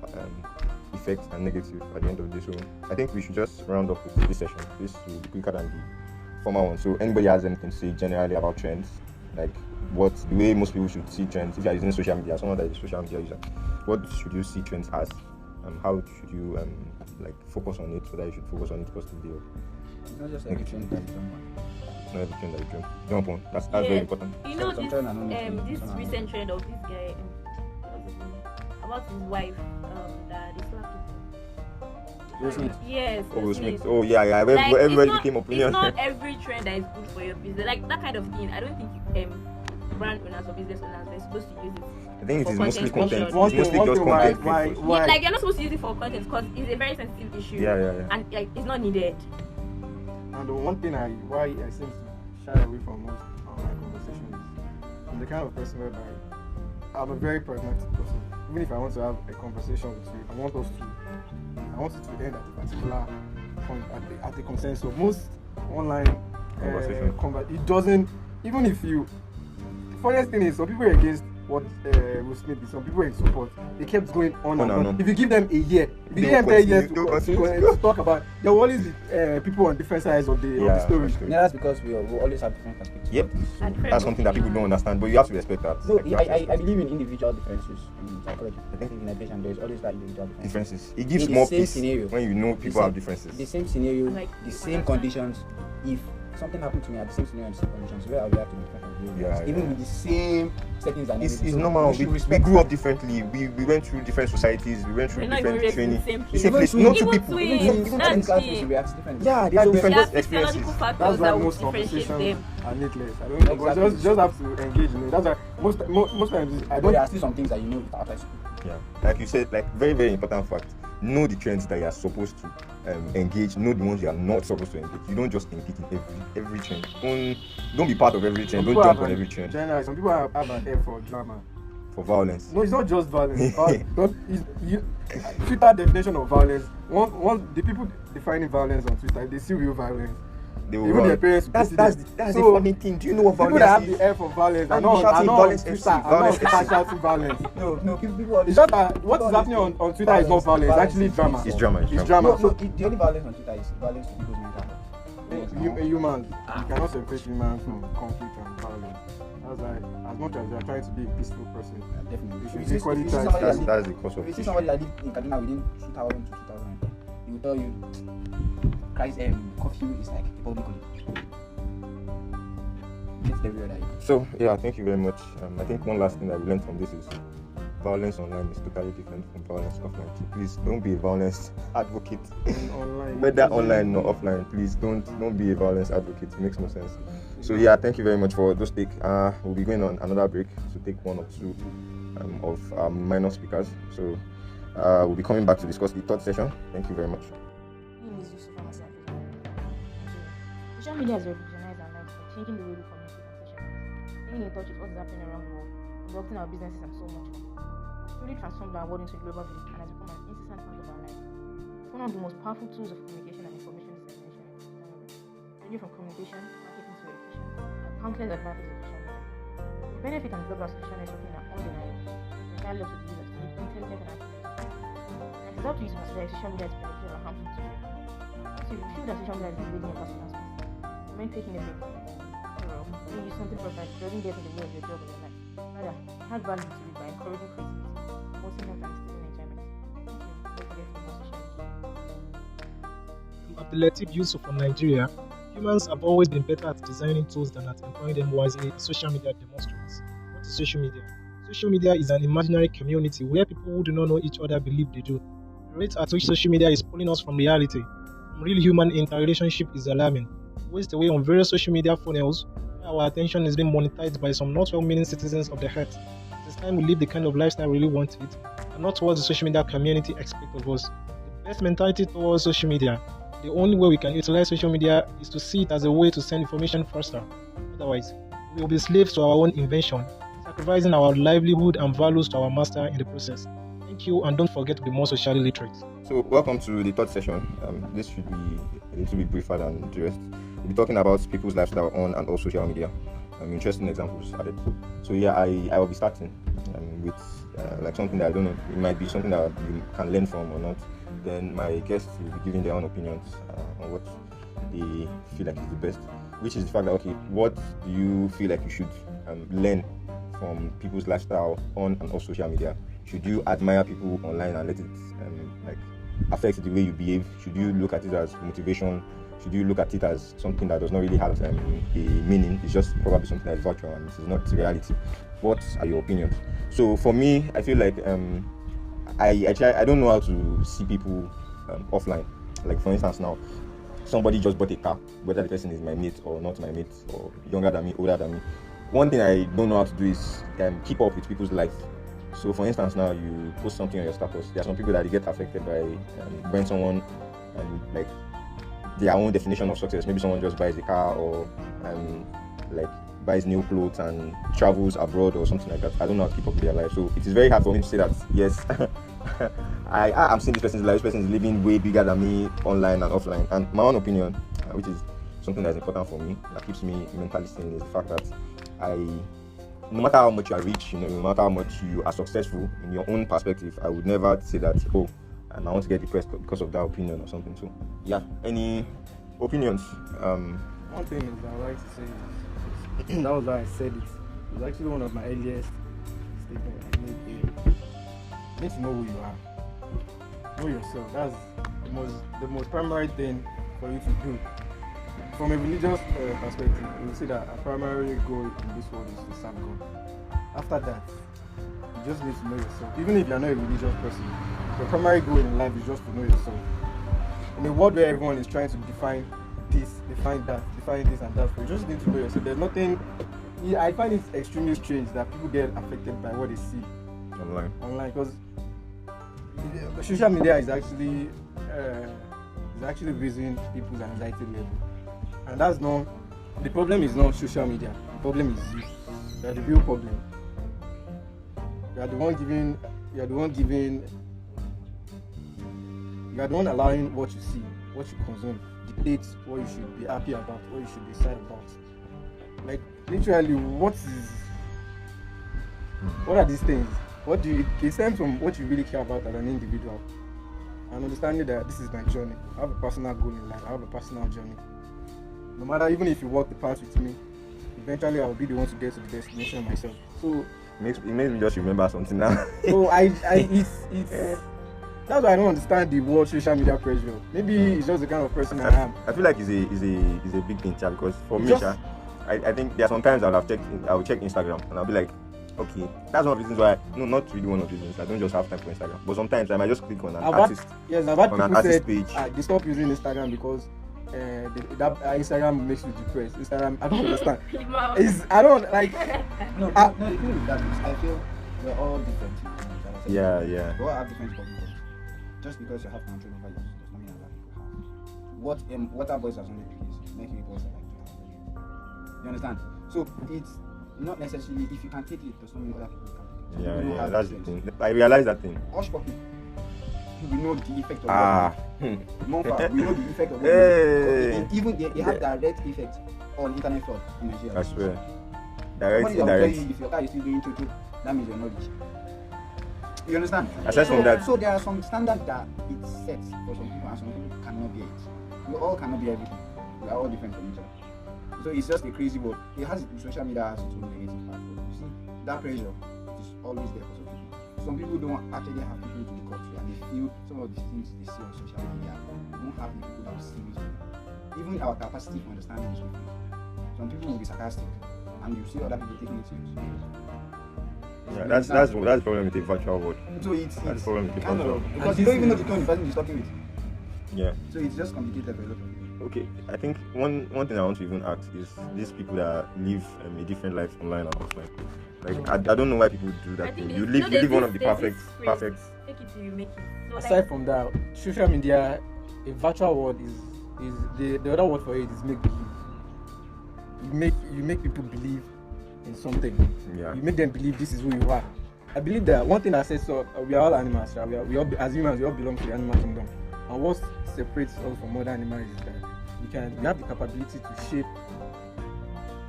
effects and negative at the end of the day. So I think we should just round up with this session. This will be quicker than the former one. So anybody has anything to say generally about trends, like what the way most people should see trends? If you are using social media, someone that is a social media user, what should you see trends as? How should you like focus on it, so that you should focus on it positively? Or It's not just every trend that you jump on. not every trend that you jump on. That's very important. You know Some this trend are not this necessary. recent trend of this guy what's his name? About his wife that they slapped him. Will Smith. Yes. Oh, Will Will Smith. Smith. Oh yeah. Like, Everybody it's not- became opinion. It's not every trend that is good for your business. Like that kind of thing. I don't think brand owners or business owners they're supposed to use it. I think it for is mostly content content. creation. It's mostly just content. why Like you're not supposed to use it for content because it's a very sensitive issue. Yeah. And like it's not needed. And the one thing why I seem to shy away from most online conversations is I'm the kind of person whereby I'm a very pragmatic person. Even if I want to have a conversation with you, I want it to end at a particular point, at the consensus. Most online Conversation. it doesn't. Even if you, the funniest thing is some people are against what Will Smith did. Some people are in support. They kept going on and on. If you give them a year, if you give them 10 years to talk about, there will always be people on different sides of the story. that's true. Yeah, that's because we always have different perspectives. Yep. And That's something that people don't understand, but you have to respect that. So You have to I respect believe in individual differences in psychology. I think in education there is always that individual difference. differences. It gives In the more same peace scenario. when you know people The have same- differences. The same scenario, Like, the same conditions. If something happened to me at the same scenario and the same conditions, where I would react to different behaviors. Even with the same settings and It's everything. So normal. we should We respect grew that. up differently. We went through different societies. We went through We're not even different raised in training. the same The same place. place. No two Even people. twins. Even That's certain class it. we react differently. Yeah, they have So- different There are experiences. physiological factors That's why that will most differentiate conversations them. are needless. I don't know, but Exactly. just have to engage in it. That's why most times I But don't. there are still some things that you know outside school. Yeah, like you said, like very important fact. know the trends that you are supposed to engage, know the ones you are not supposed to engage. You don't just compete in every trend. Don't be part of every trend. Don't jump on every trend. Generally, some people have an air for drama. For violence. No, it's not just violence. Twitter definition of violence. The people defining violence on Twitter, they see real violence. They will Even run. their parents. That's the funny thing. Do you know what People violence that have is? the air for violence are And not shouting on violence Twitter. FC, Are not violence Twitter FC. shouting violence. No, people are It's just that what is happening on Twitter is not violence. It's actually drama. It's drama. It's drama. No, the only violence on Twitter is violence to people's mental health. Humans, you cannot separate humans from conflict and violence. That's why, as much as you are trying to be a peaceful person, Definitely. you should If you equally see try somebody to. That's the cause of If you see issue. somebody that lived in Kaduna within 2000 to 2010, he will tell you Christ curfew is like a public holiday. It's everywhere that you go. So yeah, thank you very much. I think one last thing that we learned from this is violence online is totally different from violence offline. So please don't be a violence advocate. Online. Whether online or offline, please don't be a violence advocate. It makes no sense. So yeah, thank you very much for those take. We'll be going on another break to take one or two of our minor speakers. So we'll be coming back to discuss the third session. Thank you very much. My name is Yusuf Amasi Afeja. Social media has revolutionized our lives by changing the way we communicate and socialize, staying in touch with what is happening around the world, conducting our businesses and so much more. It's truly transformed our world into a global village and has become an incessant part of our lives. It's one of the most powerful tools of communication and information dissemination in technology, ranging from communication, marketing to education, and countless advantages of social media. The benefit and drawbacks of social networking are undeniable. It's entirely up to the user to be intelligent and accurate. And it's up to you to consider if social media is beneficial or harmful to you. So if you feel that social media is invading your personal space, recommend taking a break from it. After all, when you use something proper, it doesn't get in the way of your job or your life. Rather, add value to it by encouraging creativity, promoting health and instilling enjoyment. Thank you. Don't forget to use social media. Abdulatif Yusuf from Nigeria, humans have always been better at designing tools than at employing them wisely, as social media demonstrates. What is social media? Social media is an imaginary community where people who do not know each other believe they do. The rate at which social media is pulling us from reality, from real human interrelationship, is alarming. It waste away on various social media funnels where our attention is being monetized by some not well-meaning citizens of the earth. It is time we live the kind of lifestyle we really want it, and not what the social media community expects of us. The best mentality towards social media. The only way we can utilize social media is to see it as a way to send information faster. Otherwise, we will be slaves to our own invention, sacrificing our livelihood and values to our master in the process. Thank you, and don't forget to be more socially literate. So welcome to the third session. This should be a little bit briefer than the rest. We'll be talking about people's lifestyle on and off social media. Interesting examples added. So yeah, I will be starting with like something that I don't know. It might be something that you can learn from or not. Then my guests will be giving their own opinions on what they feel like is the best, which is the fact that, okay, what do you feel like you should learn from people's lifestyle on and off social media? Should you admire people online and let it like affect the way you behave? Should you look at it as motivation? Should you look at it as something that does not really have a meaning? It's just probably something that is virtual and it is not reality. What are your opinions? So for me, I feel like I don't know how to see people offline. Like for instance, now somebody just bought a car, whether the person is my mate or not my mate, or younger than me, older than me. One thing I don't know how to do is keep up with people's life. So for instance, now you post something on your status. There are some people that get affected by when someone like their own definition of success. Maybe someone just buys a car or like buys new clothes and travels abroad or something like that. I don't know how to keep up with their life. So it is very hard for me to say that, yes, I'm seeing this person's life. This person is living way bigger than me online and offline. And my own opinion, which is something that's important for me, that keeps me mentally sane, is the fact that no matter how much you are rich, no matter how much you are successful in your own perspective, I would never say that, oh, I want to get depressed because of that opinion or something. So yeah, any opinions? One thing is I like to say is, that was why I said it. It's actually one of my earliest statements I made here. You need to know who you are. Know yourself. That's the most primary thing for you to do. From a religious perspective, you will see that a primary goal in this world is to serve God. After that, you just need to know yourself. Even if you are not a religious person, your primary goal in life is just to know yourself. In a world where everyone is trying to define this, define that, define this and that, you just need to know yourself. There's nothing. I find it extremely strange that people get affected by what they see Online. because social media is actually raising people's anxiety level, and that's not the problem. Is not social media. The problem is you. You're the real problem. You are the one giving. You are the one giving. You are the one allowing what you see, what you consume, dictate what you should be happy about, what you should be sad about. Like literally, what are these things? What do you? It stems from what you really care about as an individual, and understanding that this is my journey. I have a personal goal in life. I have a personal journey. No matter, even if you walk the path with me, eventually I will be the one to get to the destination myself. So It makes me just remember something now. so it's that's why I don't understand the word social media pressure. Maybe it's just the kind of person I am. I feel like it's a big thing, Cha, because for me, Just- Cha, I think there are some times I will check Instagram and I'll be like, okay, that's one of the reasons why. No, not really one of the reasons. I don't just have time for Instagram, but sometimes I might just click on an I've had artist. Yes, I've had on an people artist say page. they stop using Instagram because Instagram makes you depressed. Instagram, I don't understand. I don't like. No, the thing with that is I feel we're all different. Yeah. We all have different problems. Just because you have control over yours does not mean other people have. What our voice has only is make people like you understand? So it's not necessarily if you can take it does not mean other people can take it. You Yeah, have that's the different. thing. I realize that thing. Hush puppy. We know the effect of Ah, we know the effect of Hey. even they have direct effect on internet fraud in Nigeria. I swear. Somebody Direct, will tell indirect. you if your car is still doing tutu, that means you're not rich. You understand? Aside from that, So there are some standards that it sets for some people and some people cannot be it. We all cannot be everything. We are all different from each other. So it's just a crazy world. Social media has its own negative part. But you see, that pressure is always there for some people. Some people don't actually have people to look up to and they feel some of the things they see on social media don't have the people that will see it. Even our capacity for understanding is different. Some people will be sarcastic and you see other people taking it seriously. yeah, that's the problem with the virtual world. So it's That's the problem with the kind virtual of world. because you don't even know the tone the person is talking with. Yeah. So it's just complicated for a lot of people. Okay, I think one thing I want to even ask is these people that live a different life online and offline. Like I don't know why people do that thing. You live one of the perfect. Take it till you make it. So Aside from that, social media, a virtual world is the other word for it is make believe. You make people believe in something. Yeah. You make them believe this is who you are. I believe that one thing that says so we are all animals, right? We all as humans we all belong to the animal kingdom. And what separates us from other animals is that we have the capability to shape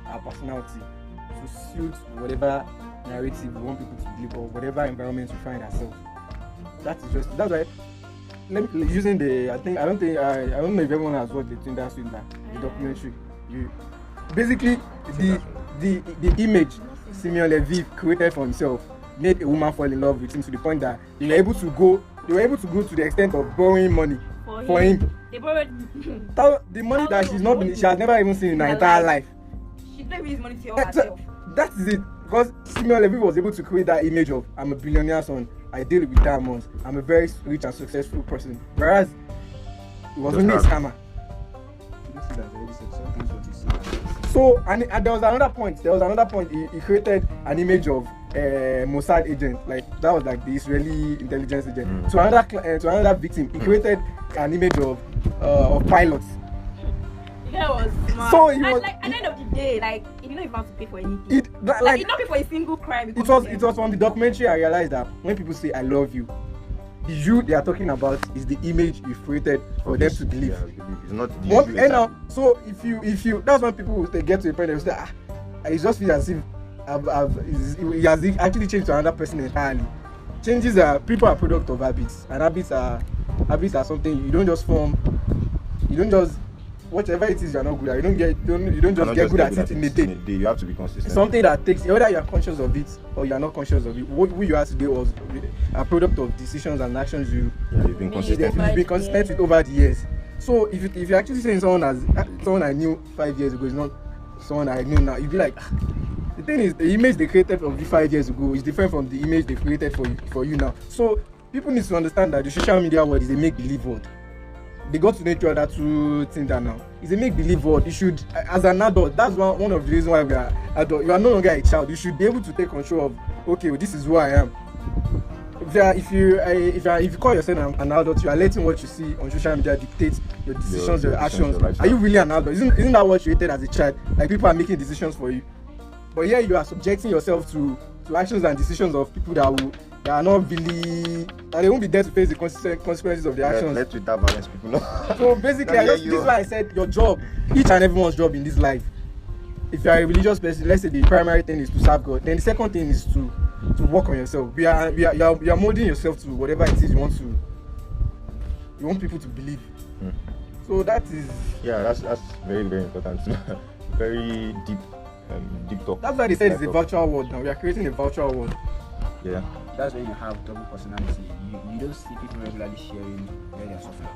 our personality to suit whatever narrative we want people to believe or whatever environment we find ourselves. That's why I don't know if everyone has watched the Tinder Swindler, the documentary. Basically the image Simeon Levy created for himself made a woman fall in love with him to the point that they were able to go to the extent of borrowing money for him. They borrowed The money that she has never even seen in her entire life. She didn't use money to help herself. That is it. Because Simeon Levy was able to create that image of I'm a billionaire son, I deal with diamonds, I'm a very rich and successful person. Whereas it was only a scammer. So and there was another point. He created an image of Mossad agent, like that was like the Israeli intelligence agent. To another victim, he created an image of pilots. That was smart. So he and was- like at the end of the day, like he didn't even have to pay for anything. He did not pay for a single crime. It was from the documentary I realized that when people say I love you, the you they are talking about is the image you've created for them to believe. Yeah, it's not the What issue and now, exactly. so if you that's when people they get to a point they say it just feels as if he has actually changed to another person entirely. Changes are people are product of habits, and habits are something you don't just form. You don't just whatever it is you're not good at. You don't just get good at it in a day. You have to be consistent. It's something that takes whether you are conscious of it or you are not conscious of it. Who you are today was a product of decisions and actions you've been consistent. you've been consistent with over the years. So if you're actually saying someone I knew 5 years ago is not someone I know now, you'd be like, the thing is the image they created of you 5 years ago is different from the image they created for you now. So people need to understand that the social media world is a make-believe world. They got to know each other through Tinder now. It's a make-believe world. You should, as an adult, that's one of the reasons why we are adult. You are no longer a child. You should be able to take control of, okay, well, this is who I am. if you call yourself an adult, you are letting what you see on social media dictate your decisions, your actions. your lifestyle. Are you really an adult? Isn't that what you hated as a child? Like people are making decisions for you, but here you are subjecting yourself to actions and decisions of people that are not really, that they won't be there to face the consequences of their actions. Let Twitter balance people know. So basically, this is why I said your job, each and everyone's job in this life. If you are a religious person, let's say the primary thing is to serve God. Then the second thing is to work on yourself. You are molding yourself to whatever it is you want people to believe. So that is that's very, very important. Very deep talk. That's why they said it's a virtual world now. We are creating a virtual world. Yeah. That's when you have double personality. You don't see people regularly sharing where they're suffering.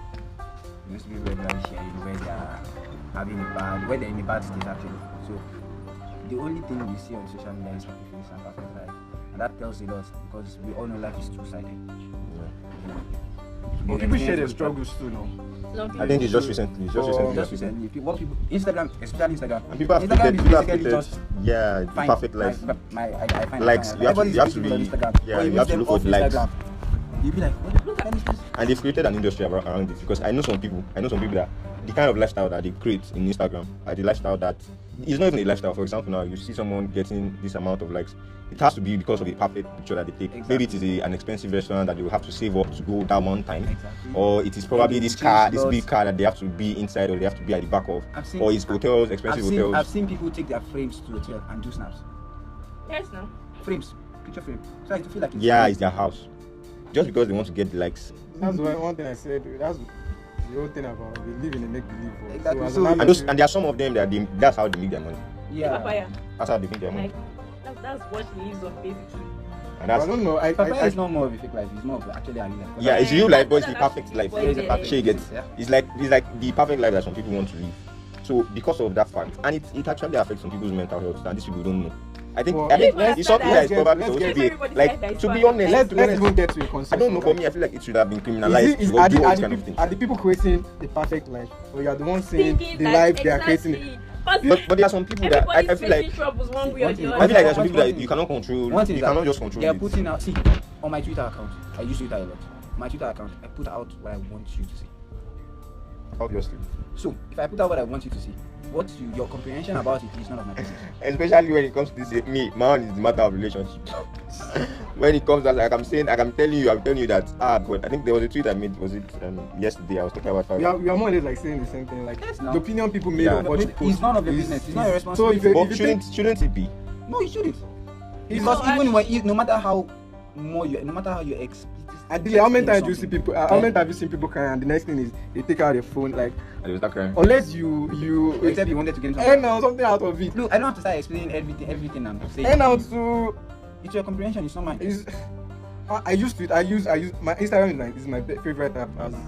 You don't see people regularly sharing where where they're in a bad state actually. So the only thing we see on social media is happy face and perfect life. And that tells a lot because we all know life is two-sided. But people share their struggles too now. I think it's just recently. Just recently. What people, Instagram, especially Instagram. And people have Instagram created, just the perfect life. I find Likes, it you have to Everybody's be, Instagram. yeah, But you have to them look for off the likes. Instagram, you'll be like, what? Look at this. And they've created an industry around it because I know some people that the kind of lifestyle that they create in Instagram are the lifestyle that is not even a lifestyle. For example, now you see someone getting this amount of likes. It has to be because of a perfect picture that they take. Exactly. Maybe it is an expensive restaurant that they will have to save up to go that one time. Exactly. Or it is probably Maybe this car, this lots. big car that they have to be inside or they have to be at the back of. Or it's hotels, expensive I've hotels. seen people take their frames to hotel and do snaps. Yes, no. Frames, picture frame. So I feel like It's their house. Just because they want to get the likes. That's why one thing I said. That's the whole thing about we live in a make-believe world. Exactly. as So- an And there are some of them that's how they make their money. Yeah. Papaya. That's how they make their money. Like, that's what she lives on basically. And I that's don't know. Papaya I is not more of a fake life. It's more of actually a real life. yeah, it's real life, but it's the perfect life. Yeah, it's a perfect She gets. Yeah. It's like the perfect life that some people want to live. So because of that fact, and it actually affects some people's mental health, and these people don't know. I think Well, it's something that is probably let's supposed to get- be like. To be honest, let's even get to a consensus. I don't know. For me, I feel like it should have been criminalized to Are do all the these kind of things. are the people creating the perfect life, or you are the ones saying Thinking the that life they are creating? exactly. But there are some people that I feel like troubles one way or the I I other. feel like there are some people that you cannot control. One thing You is that cannot just control They are it. putting out. See, on my Twitter account, I use Twitter a lot. My Twitter account, I put out what I want you to see. Obviously. So if I put out what I want you to see, your comprehension about it is none of my business. Especially when it comes to this, my own is the matter of relationship. When it comes to like I'm telling you that but I think there was a tweet I made, was it yesterday? I was talking about We are more or less like saying the same thing. Like Yes, the now. opinion people made Yeah. of what you post. It's none of your is- business. It's not your So responsibility. if you But think shouldn't it be? No, you shouldn't. It's Because not no matter how you explicit. Adile, how many times do you see something, people? How many times have you seen people crying? And the next thing is they take out their phone, like And they start crying. unless you Except you wanted to get into earn out something out of it. Look, I don't have to start explaining everything I'm saying. Earn out to It's your comprehension, it's not mine. is. I used to. I use my Instagram is my favorite app as a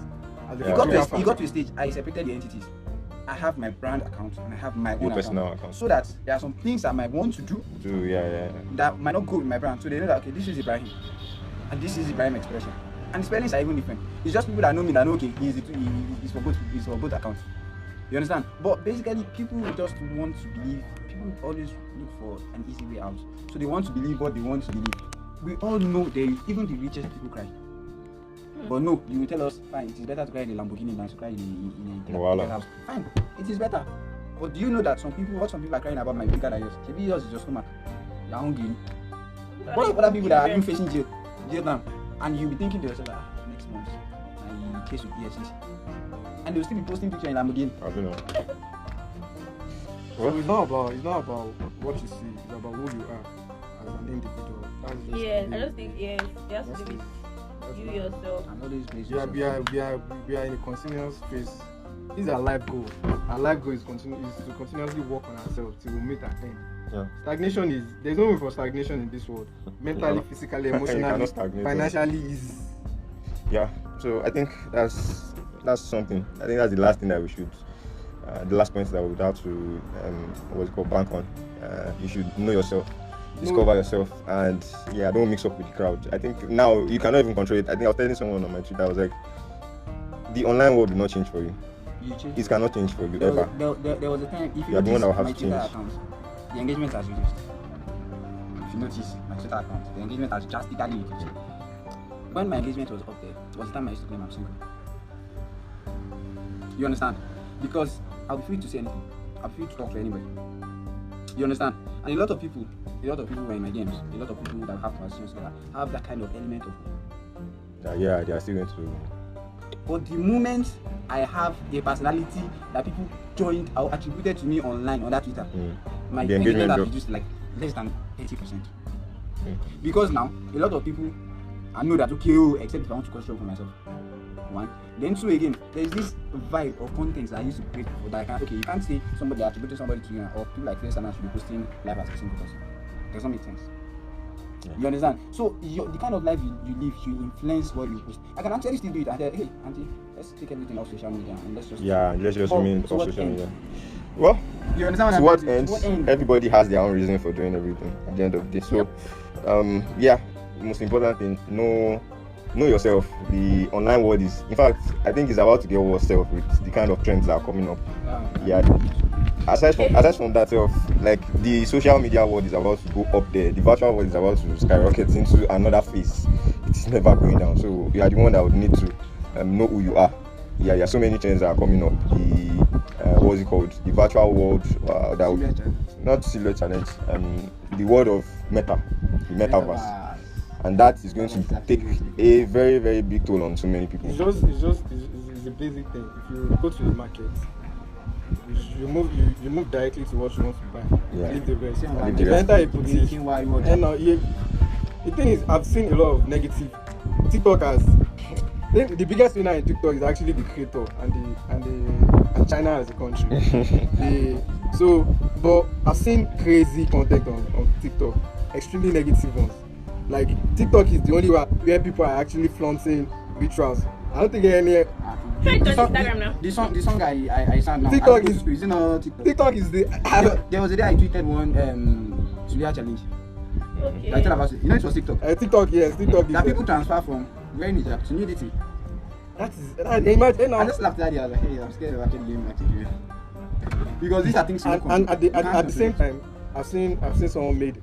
Yeah. You got to a stage, I separated the entities. I have my brand account and I have my Your own personal account. account. So that there are some things I might want to do Yeah. that might not go with my brand. So they know that okay, this is Ibrahim and this is Ibrahim expression. And the spellings are even different. It's just people that know me that know okay, he's for both accounts. You understand? But basically people just want to believe. People always look for an easy way out. So they want to believe what they want to believe. We all know even the richest people cry. But no, you will tell us, fine, it is better to cry in a Lamborghini than to cry in a Voila. house. Fine, it is better. But do you know that what some people are crying about my bigger than yours? Maybe yours is your stomach. You're hungry. What other people that are even facing jail now? And you'll be thinking to yourself, next month, my case with EFCC. And they'll still be posting pictures in Lamborghini. I don't know. So it's not about what you see. It's about who you are as an individual. That's just Yes, the- I just think yes, it has to do with you yourself. And all these places. We are in a continuous phase. This is our life goal. Our life goal is to continuously work on ourselves till we meet our end. Yeah. Stagnation is there's no room for stagnation in this world. Mentally, physically, You emotionally, cannot stagnate. financially is. Yeah. So I think that's something. I think that's the last thing that we should. The last point that we would have to what's it called, bank on. You should know yourself, discover yourself, and don't mix up with the crowd. I think now you cannot even control it. I think I was telling someone on my Twitter, I was like, the online world will not change for you. You change. It cannot change for you There ever. was a time, if You are the one that will have my to Twitter change. account, the engagement has reduced. If you notice, my Twitter account, the engagement has drastically reduced. when my engagement was up there, it was the time I used to claim I'm single. You understand? Because I'll be free to say anything. I'll be free to talk to anybody. You understand? And a lot of people were in my games. A lot of people that have conversations together have that kind of element of. Yeah, they are still going to. But the moment I have a personality that people joined or attributed to me online on that Twitter, my The engagement has drops. reduced like less than 80%. Because now a lot of people I know that okay, except if I want to cause trouble for myself. One. Then two again, there's this vibe of content that I used to create for that. You can't say somebody attributed somebody to you or people like Chris and I should be posting life as a single person. It doesn't make sense. Yeah. You understand? So the kind of life you live should influence what you post. I can actually still do it and say, hey, auntie, let's take everything off social media and let's just remain to off what social end? media. Well, You understand to what what I'm saying? ends, To what end? everybody has their own reason for doing everything at the end of the day. So, the most important thing, know yourself. The online world is, in fact, I think it's about to get worse self with the kind of trends that are coming up. Yeah. Aside from that self, like the social media world is about to go up there. The virtual world is about to skyrocket into another phase. It's never going down. So you are the one that would need to know who you are. Yeah. So many trends that are coming up. The what's it called? The virtual world that would not silhouette challenge. The world of meta, the metaverse. And that is going to take a very, very big toll on so many people. It's a basic thing. If you go to the market, you move directly to what you want to buy. Yeah. Leave the rest. Leave the If you rest. enter a boutique, and the thing is, I've seen a lot of negative TikTokers. The biggest winner in TikTok is actually the creator and China as a country. But I've seen crazy content on TikTok, extremely negative ones. Like TikTok is the only one where people are actually flaunting rituals. I don't think any. Try it on Instagram now. The song I sang now. TikTok is it not TikTok? TikTok is the. There was a day I tweeted one Sulia challenge. Okay. I tell about it. You know it was TikTok. TikTok, yes, TikTok is. That people transfer from wearing hijab to nudity. Imagine I just laughed at it. I was like, hey, I'm scared of actually giving my ticket. Because these are things you and at the same time, I've seen someone made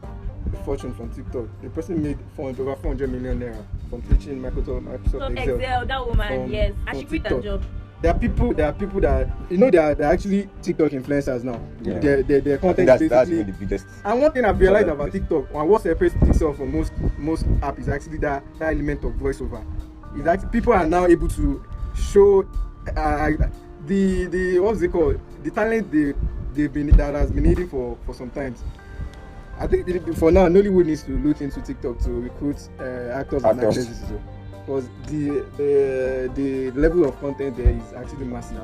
a fortune from TikTok. The person made over 400 million naira from teaching Microsoft From Excel. that woman, yes. And she quit her TikTok. job. There are people that they're actually TikTok influencers now. Yeah. Their content That's is even basically. the biggest. And one thing I've realized Yeah. about TikTok, and what separates TikTok from most apps is actually that element of voiceover. Is actually people are now able to show the what's it called, the talent that has been needed for some time. I think for now Nollywood needs to look into TikTok to recruit actors and Actors. actresses, because the level of content there is actually massive.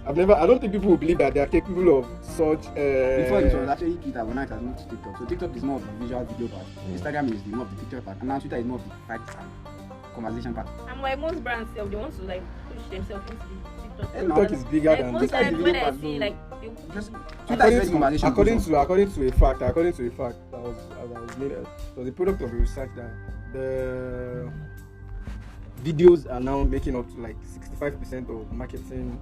I don't think people will believe that they are capable of such. Before it was actually Twitter, but now it has moved to TikTok. So TikTok is more of the visual video part. Instagram is more of the picture part, and now Twitter is more of the fact and conversation part. And like most brands, they want to like push themselves into TikTok. TikTok is bigger Like than most this. times when I part, see no. like Just Twitter is very conversation. According to a fact that was made, it was a product of a research that the videos are now making up to like 65% of marketing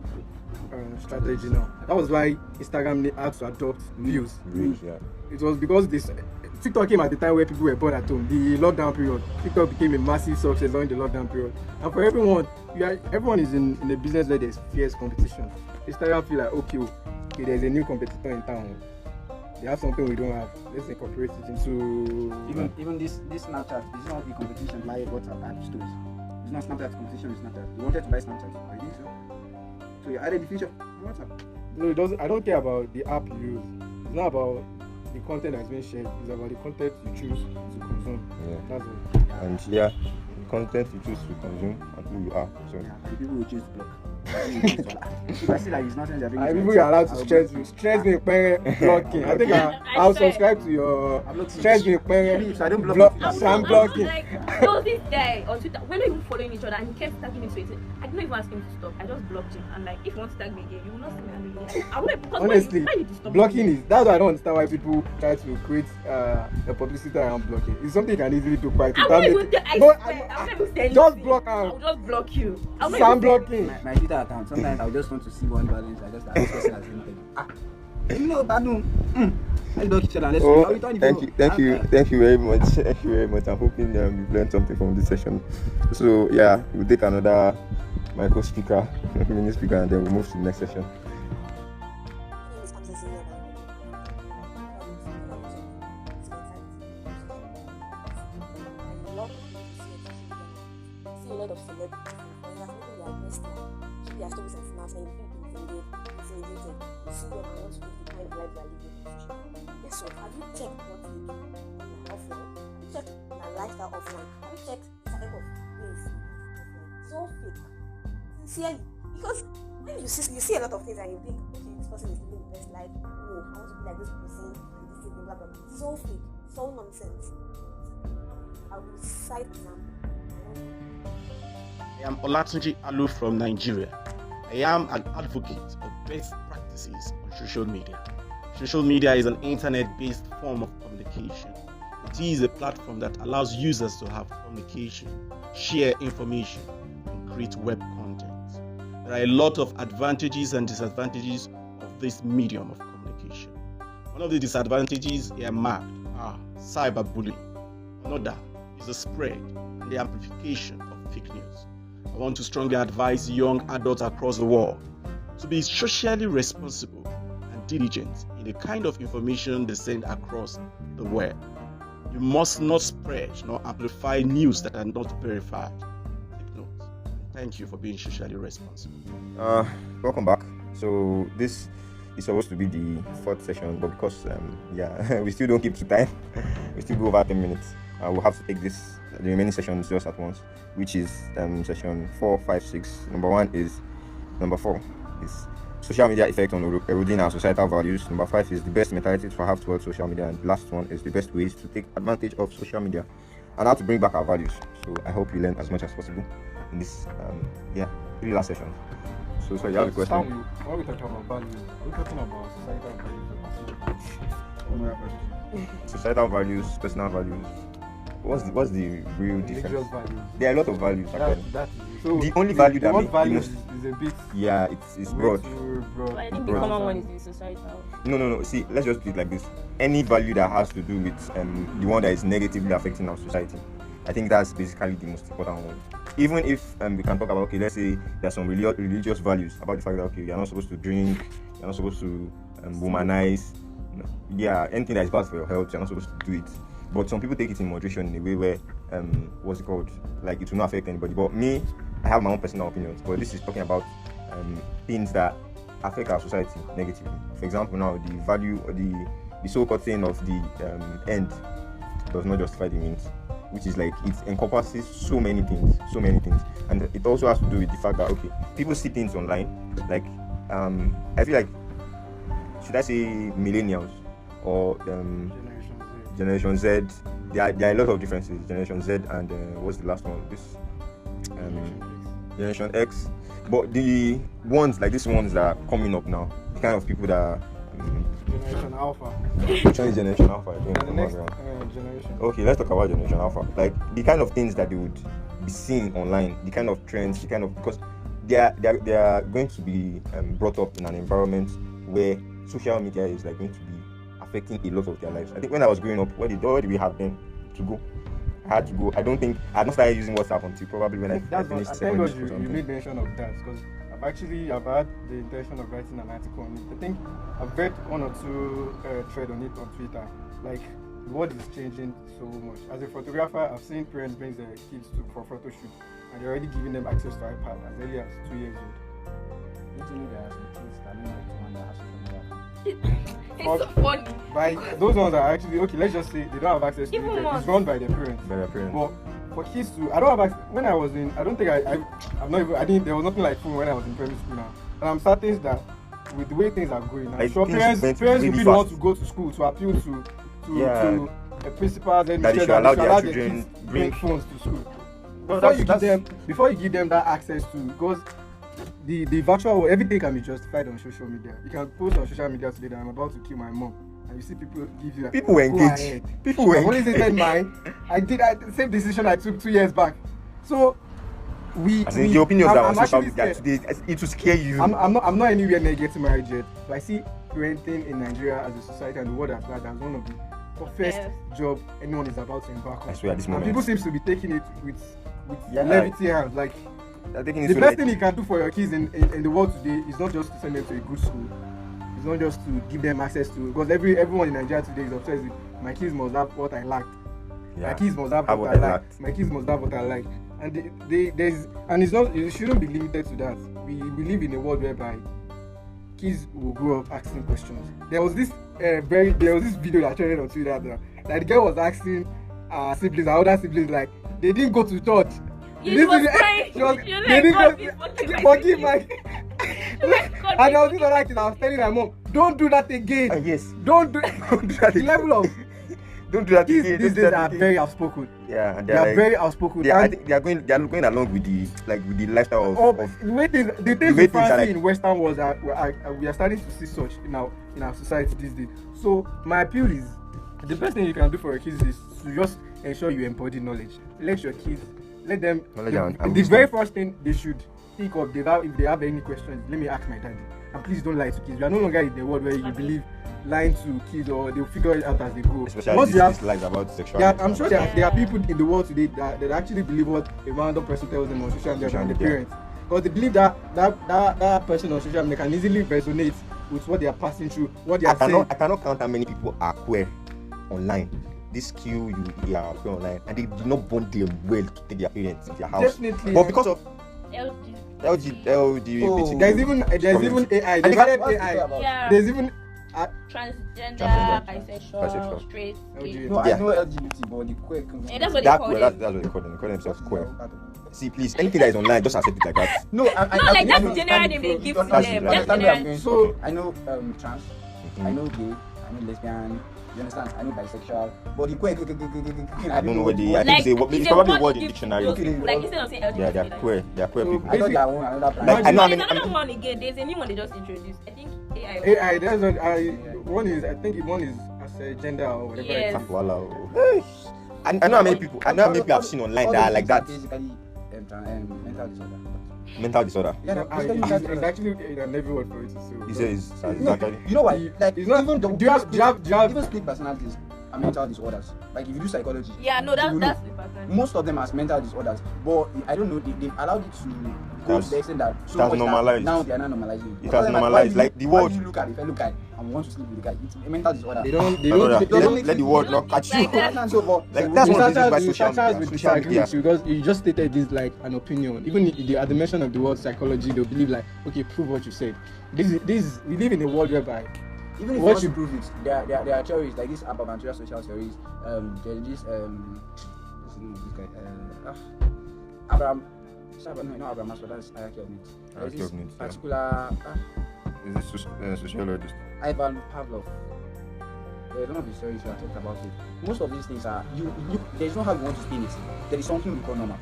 strategy now. That was why Instagram had to adopt views. Reels, yeah. It was because TikTok came at the time where people were bored at home. The lockdown period, TikTok became a massive success during the lockdown period. And for everyone, everyone is in a business where there's fierce competition. Instagram feel like okay, there's a new competitor in town. They have something we don't have. Let's incorporate it into. Even this Snapchat, this is not the competition like WhatsApp and stories. It's not Snapchat competition with Snapchat. You wanted to buy Snapchat, I think so. So you added the feature WhatsApp. No, it doesn't. I don't care about the app you use. It's not about the content that's being shared. It's about the content you choose to consume. Yeah. That's all. And the content you choose to consume and who you are. So Yeah, and people will choose to block. If I see that it's nonsense, they're bringing People are allowed to stress you. Stress me, blocking. I think I'll subscribe to your I block stress me, Please, I don't block you. Sam blocking. Like, there was this guy on Twitter. We're not even following each other, and he kept tagging me to it. I didn't even ask him to stop. I just blocked him. And like, if you want to tag me again, you will not see me again. I won't, because Honestly, why you disturb blocking me? is that's why I don't understand why people try to create a publicity around blocking. It's something you can easily do quite. I won't even say anything. Just block I'll out. just block you. Sam blocking. My Twitter account, sometimes I just want to see one balance. I just this person has been No, I don't. Let's don't each other. Let's Oh, return thank the you, thank you, thank you very much. Thank you very much. I'm hoping you've learned something from this session. So yeah, we'll take another micro speaker, mini speaker, and then we'll move to the next session. See a lot of celebrities, for example, they are best like their stories and snaps, and you think intimidated. You see them and want to live the kind of life they are living on social media. Guess what? Have you checked what they do offline? Have you checked their lifestyle offline? Have you checked the type of ways they live offline? So fake, sincerely, because when you see a lot of things and you think, okay, this person is living the best life. No, I want to be like this person and this thing, blah blah blah. So fake, so nonsense. I will cite example. I am Olatunji Alu from Nigeria. I am an advocate of best practices on social media. Social media is an internet-based form of communication. It is a platform that allows users to have communication, share information, and create web content. There are a lot of advantages and disadvantages of this medium of communication. One of the disadvantages here marked are cyberbullying. Another is the spread and the amplification of fake news. I want to strongly advise young adults across the world to be socially responsible and diligent in the kind of information they send across the web. You must not spread nor amplify news that are not verified. Take note. Thank you for being socially responsible. Welcome back. So this is supposed to be the fourth session, but because we still don't keep to time, we still go over 10 minutes. We'll have to take the remaining sessions just at once, which is session 4, 5, 6. Number 4 is social media effect on eroding our societal values. Number 5 is the best mentality to have towards social media, and the last one is the best ways to take advantage of social media and how to bring back our values. So I hope you learn as much as possible in this 3 last sessions. So you have a question? When we talk about values, we're talking about Societal values, personal values. What's the real difference? religious values. There are a lot of values. Actually. That is so The only value that what makes values the is a bit it's way broad. too broad. But I think the Right. common one is the societal. No. See, let's just put it like this. Any value that has to do with the one that is negatively affecting our society, I think that's basically the most important one. Even if we can talk about, okay, let's say there's some religious values about the fact that, okay, you're not supposed to drink, you're not supposed to womanize, anything that is bad for your health, you're not supposed to do it. But some people take it in moderation in a way where, what's it called? Like, it will not affect anybody. But me, I have my own personal opinions. But this is talking about things that affect our society negatively. For example, now the value or the so-called thing of the end does not justify the means, which is like it encompasses so many things, and it also has to do with the fact that, okay, people see things online. Like, I feel like, should I say millennials or Generation Z? There are a lot of differences. Generation Z and what's the last one? This Generation X. But the ones like these ones that are coming up now, the kind of people that are Generation Alpha. which one is Generation Alpha? I don't And the know. next generation. Okay, let's talk about Generation Alpha. Like the kind of things that they would be seeing online, the kind of trends, because they are going to be brought up in an environment where social media is like going to be affecting a lot of their lives. I think when I was growing up, where did we have them to go? I had to go. I don't think I had not started using WhatsApp until probably when I That's finished what, thank secondary God school. or you something. made mention of that, because I've had the intention of writing an article on it. I think I've read 1 or 2 threads on it on Twitter. Like, the world is changing so much. As a photographer, I've seen parents bring their kids for photo shoot, and they're already giving them access to iPad as early as 2 years old. Don't you know there are some kids that don't like to handle social media? It's so funny. By those ones are actually okay. Let's just say they don't have access to Even it. more. It's run by their parents. By their parents. But for kids to, I don't have access. When I was in, I don't think I'm not even. I didn't. There was nothing like phone when I was in primary school now. And I'm certain that with the way things are going, I'm Like, sure things parents went will really be the ones fast. to go to school to appeal to Yeah. the principals and That they should allow their children bring bring phones to school. Well, Before you give them that access to, because the virtual world, everything can be justified on social media. You can post on social media today that I'm about to kill my mom, and you see people give you. People were go engaged. ahead. People were I've only engaged. stated mine. The same decision I took 2 years back. So As in the opinions that I'm on social actually media scared. today, it will scare you. I'm not anywhere near getting married yet. But I see parenting in Nigeria as a society and the world at large as one of the toughest Yes. job anyone is about to embark on. I swear at this And moment. people seems to be taking it with Yeah, levity hands. Like They're taking it the so best light. thing you can do for your kids in the world today is not just to send them to a good school. It's not just to give them access to, because everyone in Nigeria today is obsessed with my kids must have what I lacked. Yeah. My kids must have Have what what I I like. lacked. My kids must have what I like. And it shouldn't be limited to that. We live in a world whereby kids will grow up asking questions. There was this video that trended on Twitter that the girl was asking siblings, her other siblings, like they didn't go to church. She was praying. She was, She was they like, didn't God, go. please Forgive my. God, And there was this other kid. I was telling my mom, don't do that again. Yes. Don't do. Don't do that The again. level of Don't do that kids again. these Don't do days that are again. very outspoken. Yeah, and They they're are like, very outspoken. I And think they are going along with the lifestyle of the way things way we things are fancy like- in Western world we are starting to see such in our society these days. So my appeal is the best thing you can do for your kids is to just ensure you embody knowledge. Let your kids let them Knowledge the, and the wisdom. very first thing they should think of if they have any questions, let me ask my daddy. And please don't lie to kids. We are no longer in the world where you believe lying to kids or they'll figure it out as they go. especially Once you have this lies about sexuality. yeah, I'm sure there are people in the world today that actually believe what a random person tells them on social media Social than the media. parents. Because they believe that person on social media can easily resonate with what they are passing through, what they I are saying. cannot count how many people are queer online. This QUER are queer online, and they did not bond them well to take their parents in their house. Definitely. But because of LGBT. LGBT, There's even AI. And They the fact- added What's the AI. thing about- Yeah. There's even Transgender, Transgender, bisexual, bisexual. straight, gay. LGBT. No, Yeah. I know LGBT, but the queer. Yeah, that's what they that call queer, them. that's what they call them. They call themselves queer. See, please, anything that is online, just accept it like that. No, No, like that's the general name they give to That's them. the- That's understand where I'm general. going. So- I know trans, I know gay, I know lesbian. You understand? I know bisexual, but the queer. I don't know what they. I Like, think say what it's it's a probably word a word they in give to dictionary. those- Okay, Like instead of saying LGBT, Yeah, they're like- queer. They're queer So people. I thought that one another plan. Like, I know how many- There's another one again. There's a new one they just introduced. I think AI. AI. That's what I think one is as a gender or whatever. Yes. It is. Voila. Hey. I know how many people. I know how many people I've seen online that are like that. Basically, mental disorder. Mental disorder. Yeah, So, basically it's mental actually an every word for it. So. He says it's No, actually. you know what? Like It's not- even the do you have- even split personalities are mental disorders. Like if you do psychology, Yeah, no, you that's will that's know. the pattern. Most of them as mental disorders, but I don't know. They've allowed it to go That's- to the extent that so that's much normalized. Now they are not normalizing. It has Because, normalized, why like, do the you- why word- do you look at if I look at and want to sleep with the guy? It's a mental disorder. They don't. They My brother, don't. let the word not catch you. Like that. So, but Like, that's one of the reasons why The social researchers media. will Social disagree media. with you because you just stated this like an opinion. Even at the mention of the word psychology, they'll believe like, okay, prove what you said. We live in a world whereby even if you what want you- to prove it, there are theories like this Aventura social theories. There's this what's the name of this guy? Abraham. Not Abraham Maslow. That's hierarchy of needs. There's Hierarchy this of needs, yeah. particular Is this sociologist? Ivan Pavlov. There's one of the stories we have talked about it. Most of these things are there's no how you want to spin it. There is something we call normal.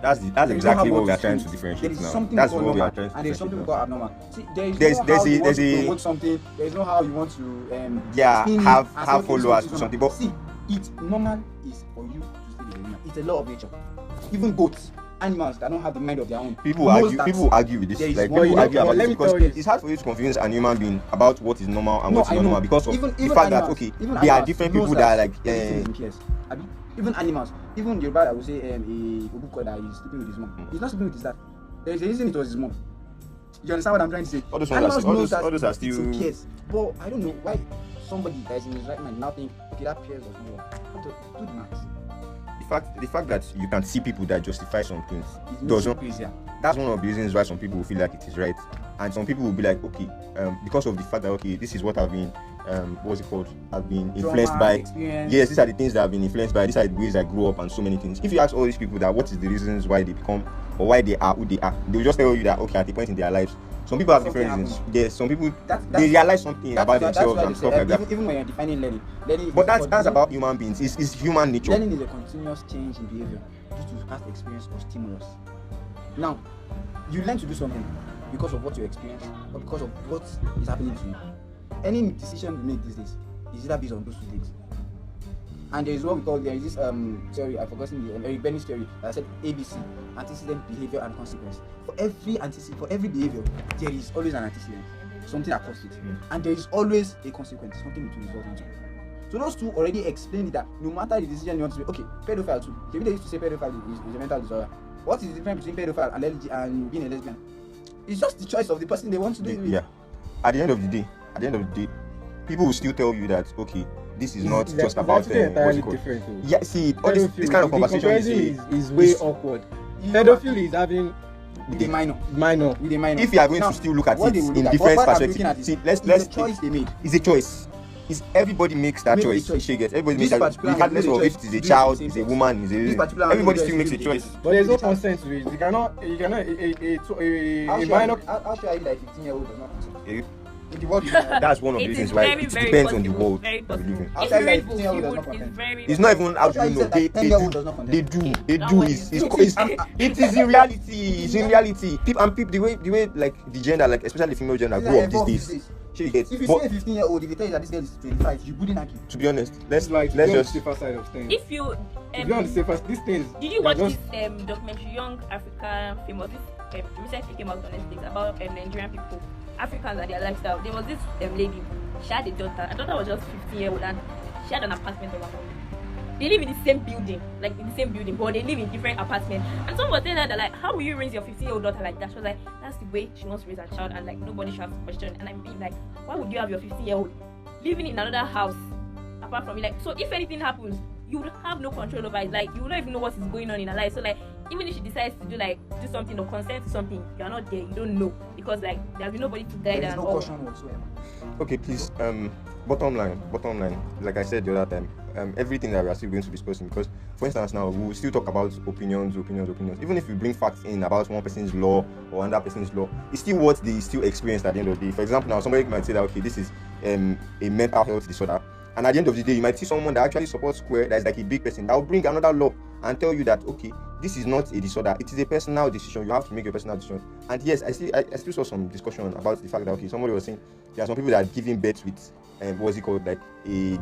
That's There is no exactly how what you we are want trying spin to it. differentiate There is now. something That's we call what we are normal, trying to and there's something we differentiate call now. abnormal. See, there is There's- no there's how a- you want there's to a- promote something. There is no how you want to Yeah, spin it have as followers something to is something, normal. but See, it's normal is for you to stay with the animal. It's a law of nature. Even goats, animals that don't have the mind of their own. people knows argue. that People argue with this. there is Like one- people argue but about let this me because tell you- it's hard for you to confuse an human being about what is normal and No, what's I not know. normal because of Even the fact that animals, okay, even there are animals different knows people that are like. everything is in pairs. Abi, even animals, even your brother will say a Obuko that is sleeping with his mom. He's not sleeping with his dad. There's a reason it was his mom. You understand what I'm trying to say? All those ones are Animals still- all knows those- that all those are it's in still- pairs. But I don't know why somebody that is in his right mind now think, okay, that pairs does not work. How to do the maths? the fact that you can see people that justify some things It does makes not. it crazier. That's one of the reasons why some people will feel like it is right, and some people will be like, okay, because of the fact that okay, this is what I've been, what's it called? I've been influenced Trauma, by. experience. Yes, these are the things that I've been influenced by. These are the ways I grew up, and so many things. If you ask all these people that what is the reasons why they become or why they are who they are, they will just tell you that okay, at a point in their lives, some people have Something different reasons. happened. Yes, some people That's- they realize something about That's themselves why and they stuff say, like that. even when you're defining learning But that's learning- about human beings. It's human nature. Learning is a continuous change in behavior due to past experience or stimulus. Now, you learn to do something because of what you experience or because of what is happening to you. Any decision you make these days is either based on those two things. And there is what we call, there is this theory, I've forgotten the Eric Bennett's theory that said ABC, antecedent, behavior, and consequence. For every behavior, there is always an antecedent. something that caused it, and there is always a consequence, something to result into. So those two already explain it that no matter the decision you want to make, okay, pedophile too. Maybe they used to say pedophile is a mental disorder. What is the difference between pedophile and being a lesbian? It's just the choice of the person they want to do it with. Yeah. At the end of the day, people will still tell you that okay, this is not just about entirely different. Though. Yeah, see, all this kind of conversation is way awkward. Pedophilia is having with a minor. With a minor. If you are going to still look at it in different perspectives, see, let's the choice they made. It's a choice. Is everybody makes that choice. She gets everybody makes that. Regardless of if it's a child, it's a woman, everybody still makes a choice. But there's no consent to it. You cannot a minor. I'll show you like 15-year-old does not consent. In the world, that's one of the reasons why it depends on the world we live in. It's not even how do you know they do. It is in reality. People the way like the gender, like especially female gender, grow up these days. If you see a 15-year-old, if you tell you that this girl is 25, you wouldn't argue. To be honest, let's just on the safer side of things. If you be on the safer, these things. Did you watch this documentary, Young African Famous? This recently came out on Netflix about Nigerian people, Africans and their lifestyle. There was this lady. She had a daughter. Her daughter was just 15-year-old, and she had an apartment of her own. They live in the same building, but they live in different apartments. And someone was saying that, like, how will you raise your 15-year-old daughter like that? She was like, that's the way she wants to raise her child, and like nobody should have to question. And I'm being like, why would you have your 15-year-old living in another house apart from you? Like, so if anything happens, you would have no control over it. Like, you will not even know what is going on in her life. So like, even if she decides to do something or consent to something, you are not there. You don't know because like there's nobody to guide her. There's no caution whatsoever. Okay, please. Bottom line. Like I said the other time, everything that we are still going to be discussing, because for instance now we will still talk about opinions. Even if we bring facts in about one person's law or another person's law, it's still what they still experienced at the end of the day. For example, now somebody might say that okay, this is a mental health disorder, and at the end of the day, you might see someone that actually supports Square, that is like a big person, that will bring another law and tell you that okay, this is not a disorder, it is a personal decision. You have to make your personal decision. And yes, I still saw some discussion about the fact that okay, somebody was saying there are some people that are giving birth with what's it called, like they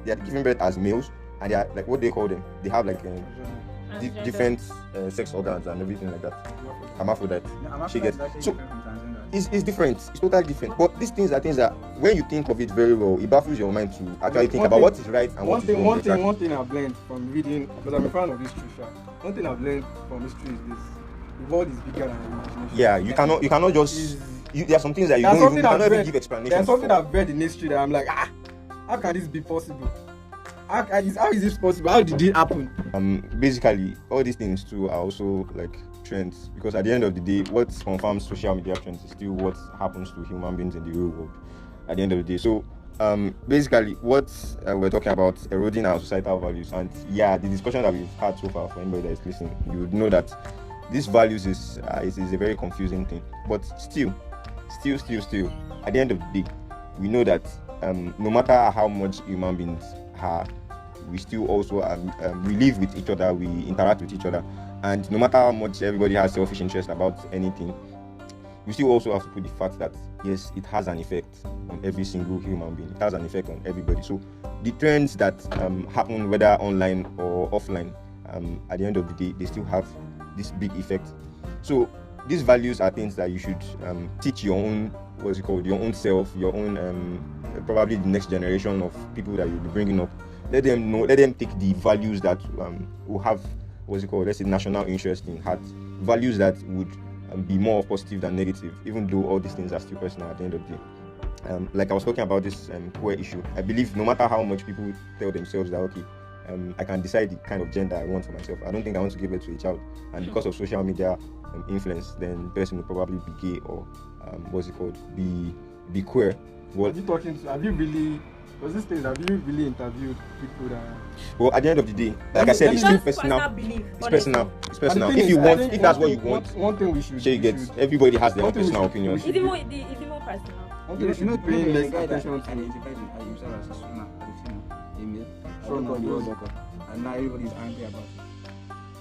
are giving birth as males, and they are like, what they call them, they have like different sex organs and everything like that. Hermaphrodite. She gets so it's different. It's totally different. But these things are things that when you think of it very well, it baffles your mind to actually think about what is right and what is wrong. One thing I've learned from reading, because I'm a fan of history, one thing I've learned from history is this: the world is bigger than your imagination. Yeah, you cannot just. There are some things that you cannot even give explanation. There's something I've read in history that I'm like, how can this be possible? How is this possible? How did it happen? Basically, all these things too are also like trends, because at the end of the day, what confirms social media trends is still what happens to human beings in the real world. At the end of the day, so basically, what we're talking about, eroding our societal values, and yeah, the discussion that we've had so far, for anybody that is listening, you would know that these values is a very confusing thing, but still, at the end of the day, we know that no matter how much human beings are, we still also we live with each other, we interact with each other, and no matter how much everybody has selfish interest about anything, we still also have to put the fact that yes, it has an effect on every single human being. It has an effect on everybody. So the trends that happen, whether online or offline, at the end of the day, they still have this big effect. So these values are things that you should teach your own, your own self, your own probably the next generation of people that you'll be bringing up. Let them know, let them take the values that will have, let's say national interest in heart, values that would be more positive than negative, even though all these things are still personal at the end of the day. Like I was talking about this queer issue, I believe no matter how much people tell themselves that okay, I can decide the kind of gender I want for myself, I don't think I want to give it to a child, and because of social media influence, then the person will probably be gay or be queer. Well, have you really interviewed people that? Well, at the end of the day, like I said, it's still personal. It's personal. If that's what you want, one thing we should everybody has their own personal opinions. It's more personal. One thing we should pay less attention to. Himself as a swimmer, a female, and now everybody's angry about it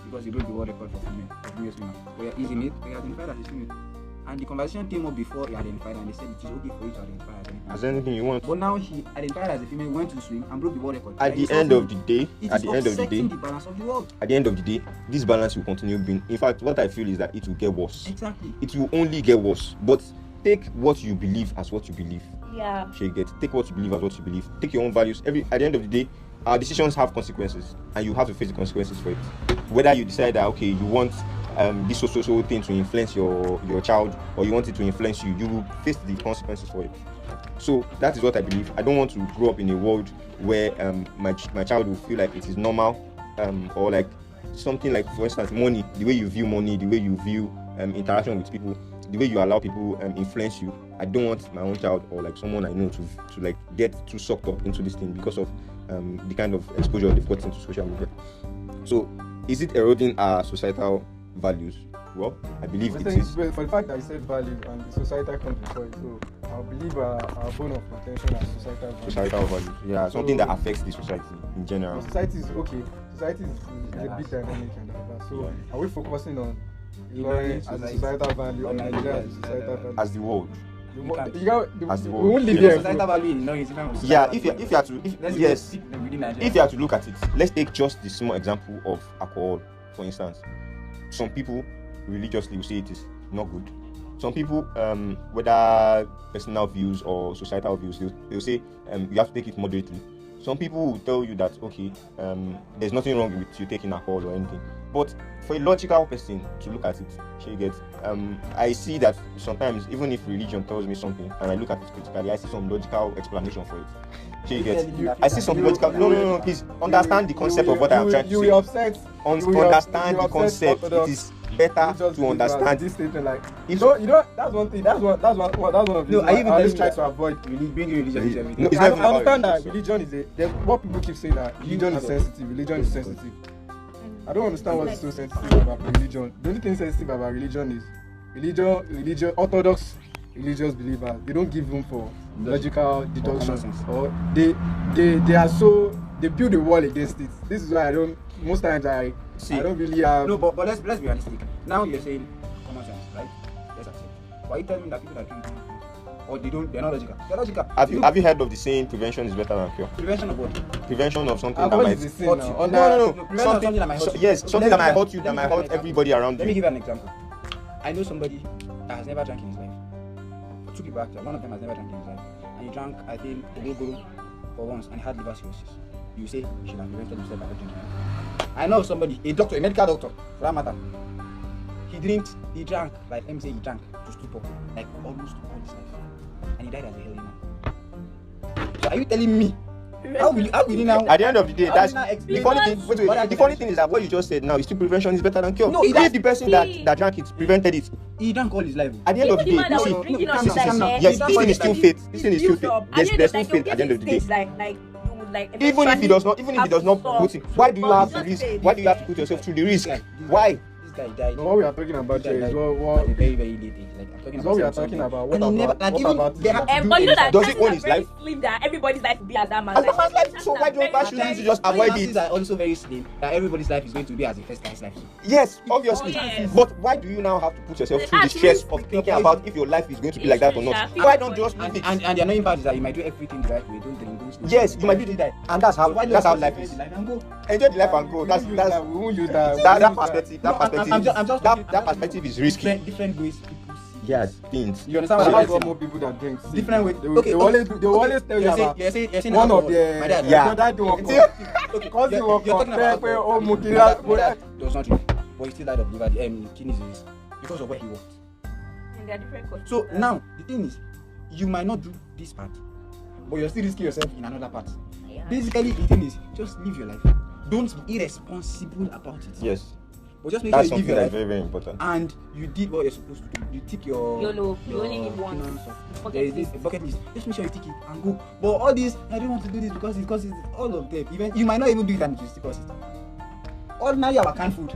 because he broke the world record for female swimmer. Where he's a male, he identified as a female. And the conversation came up before he identified, and they said it is okay for you to identify as anything you want. But now he identified as a female, went to swim, and broke the world record. At the end of the day, the balance of the world. At the end of the day, this balance will continue being. In fact, what I feel is that it will get worse. Exactly. It will only get worse. But take what you believe as what you believe. Yeah. Take what you believe as what you believe. Take your own values. At the end of the day, our decisions have consequences, and you have to face the consequences for it. Whether you decide that okay, you want this social thing to influence your child, or you want it to influence you, you will face the consequences for it. So that is what I believe. I don't want to grow up in a world where my child will feel like it is normal, or like something like, for instance, money. The way you view money, the way you view interaction with people, the way you allow people influence you. I don't want my own child or like someone I know to like get too sucked up into this thing because of the kind of exposure they've got into social media. So, is it eroding our societal values? Well, I believe it is. Well, for the fact that you said value and the societal comes before it, so I believe our bone of contention are societal values. Societal values, yeah, something that affects the society in general. Society is okay. Society is a bit dynamic and all that. So, are we focusing on Ilorin as a societal value or Nigeria as a societal value? As the world. As the world. We won't live here. Societal value in Ilorin is different from Yeah, societal if you have to, if you have to look at it, let's take just the small example of alcohol, for instance. Some people religiously will say it is not good. Some people, whether personal views or societal views, they'll say you have to take it moderately. Some people will tell you that okay, there's nothing wrong with you taking alcohol or anything. But for a logical person to look at it, I see that sometimes even if religion tells me something and I look at it critically, I see some logical explanation for it. I see some logical. No, please understand the concept of what I'm trying to say. You will upset. Understand the concept. It is better to understand this statement. Like you know, that's one thing. That's one of the. No, I even always try to avoid bring religion into everything. No, it's I not even understand about that religion is what people keep saying, that religion is sensitive. Religion is sensitive. I don't understand what is so sensitive about religion. The only thing sensitive about religion is religion, orthodox religious believers. They don't give room for logical deduction, or they build a wall against it. This is why most times I don't really have. No, but let's be realistic. Now you're saying common sense, right? Yes, I said. Why are you telling me that people that drink, or they're not logical? They're logical. Have you heard of the saying prevention is better than cure? Prevention of what? Prevention of something that What might is the sin hurt now? you. Under- Prevention of something that might hurt you. Yes, something that might hurt you, that might hurt everybody around Let me you. give you an example. I know somebody that has never drank in his life. Two people actually. One of them has never drank in his life, and he drank, I think, Ogogoro for once, and he had liver cirrhosis. You say he should have prevented himself by not drinking. I know somebody, a medical doctor, for that matter. He drank, like let me say he drank to stupor, like almost all his life, and he died as a healthy man. So are you telling me? How will you now? At the end of the day, that's How will you now the explain funny that? thing. Wait, the funny thing is that what you just said now is still prevention is better than cure. No, If the person that drank it prevented it, He drank all his life. at the end of the Even the man day, that see, was drinking calm on down, that calm down. night, yes, this thing is still faith. This thing is still faith. There's still faith at the end of the day. Even if he does not put it, why do you have to risk? Why do you have to put yourself through the risk? Why? This guy died. No, what we are talking about This guy here is died what at a very, very late age. Like I'm talking is about what we are something. talking about. And he never, like, What even about they have to do but you know that Does he chances own are his very life? slim that everybody's life will be as that man. As a man's life, so why shouldn't you just avoid chances it? are also very slim that everybody's life is going to be as a first guy's life. Yes, obviously. Oh, yes. But why do you now have to put yourself through the stress of thinking about if your life is going to be like that or not? Why don't you just leave And it? the annoying part is that you might do everything the right way. Don't drink, don't smoke. Yes, you might do that, and that's how Why don't life you is. just live and go? Enjoy the life and go. we won't use that. That perspective. No, I'm just talking- That perspective is risky. Different ways people see. Yeah, things. You understand what I I'm have saying? got more people that drink. See, Different way. They will always tell you about You're saying one of alcohol. the My dad. Yeah. that one. Okay, Because you you're were talking about compared alcohol. with My dad does not drink, but he still died of liver kidney disease because of where he worked. And there are different causes. So now the thing is, you might not do this part, but you're still risking yourself in another part. Yeah. Basically, the thing is, just live your life. Don't be irresponsible about it. Yes, But just make that's sure you live something your that's life. very, very important. And you did what you're supposed to do. You tick your YOLO. You only need your one. stuff. There is this bucket list. Just make sure you tick it and go. But all this, I don't want to do this because it's all of them. Even you might not even do it and it will still cause it. Ordinary our canned food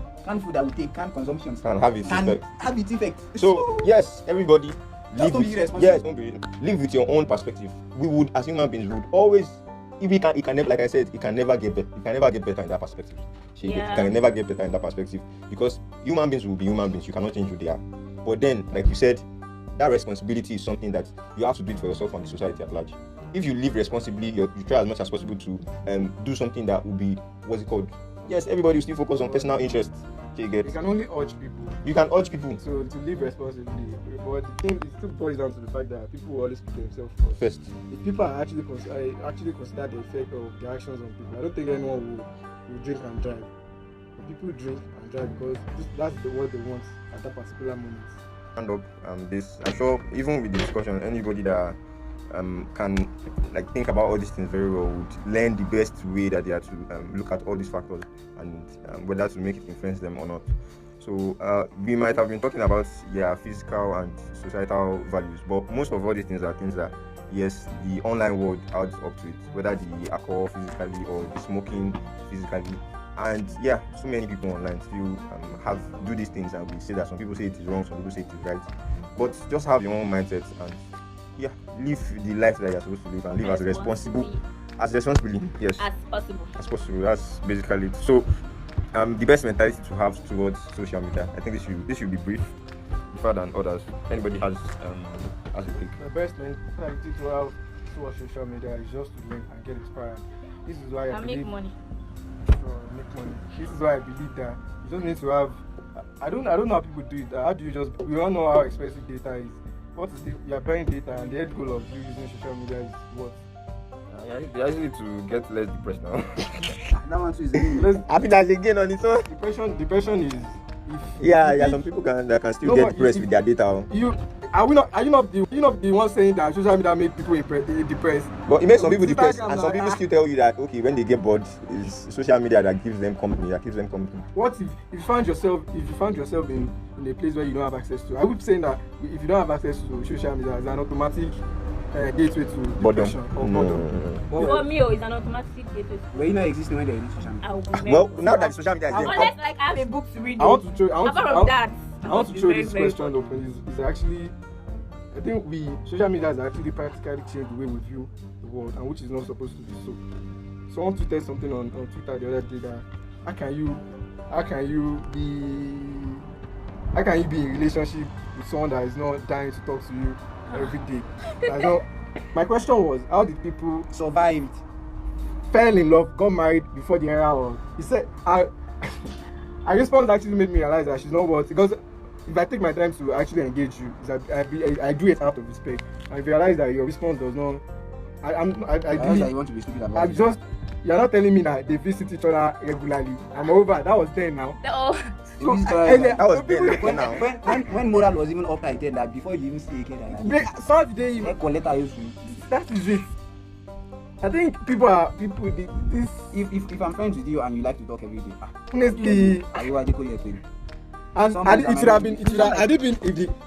that we take, canned consumption Can have its effect. have its effect. So yes, everybody live don't be with, irresponsible. yes, don't be, live with your own perspective. We would, as human beings, would always, if it can never, like I said, it can never get better. It can never get better in that perspective. Yeah. It can never get better in that perspective because human beings will be human beings. You cannot change who they are. But then, like you said, that responsibility is something that you have to do it for yourself and the society at large. If you live responsibly, you try as much as possible to do something that will be, what's it called? Yes, everybody will still focus on personal interests. You get. You can only urge people You can urge people to live responsibly. But the thing it still boils down to the fact that people will always put themselves first. first. If people are actually consider the effect of their actions on people, I don't think anyone will drink and drive. But people drink and drive because that's what they want at that particular moment. Stand up. This. I'm sure even with the discussion, anybody that can like think about all these things very well would learn the best way that they are to look at all these factors and whether to make it influence them or not. So we might have been talking about physical and societal values, but most of all these things are things that yes, the online world adds up to it, whether the alcohol physically or the smoking physically. And so many people online still do these things, and we say that some people say it is wrong, some people say it is right. But just have your own mindset and live the life that you're supposed to live and live as responsibly, yes, as possible. That's basically it. So the best mentality to have towards social media, I think this should be brief, further than others. Anybody has a take? The best mentality to have towards social media is just to learn and get inspired. This is why I believe make money. Make money. This is why I believe that you don't need to have. I don't know how people do it. How do you just? We all know how expensive data is. What is you are buying data, and the end goal of you using social media is what? You actually need to get less depressed now. That one too is Happiness again on its own. Depression is if some people that can still get depressed with their data. Are you not the one saying that social media make people depressed? But it makes some people depressed, and some people still tell you that okay, when they get bored, it's social media that gives them company. What if you find yourself in a place where you don't have access to? I would say that if you don't have access to social media, it's an automatic gateway to depression or boredom. For me, it's an automatic gateway. Were you not existing when they were social media? Well, now that social media is there, unless like I have a book to read. I want to throw this this question open. Is actually, I think social media has actually practically changed the way we view the world, and which is not supposed to be so. Someone tweeted something on Twitter the other day that how can you be in a relationship with someone that is not dying to talk to you every day? My question was, how did people survived, fell in love, got married before the era of? He said, I response actually made me realize that she's not worth, because if I take my time to actually engage you, I do it out of respect. I realize that your response does not. You want to be stupid about it. You're not telling me that they visit each other regularly. I'm over. That was then now. No. that was then now. When moral was even up like that before you even see a kid that is it. I think people this. If I'm friends with you and you like to talk every day, honestly, are you your friend? And it should have been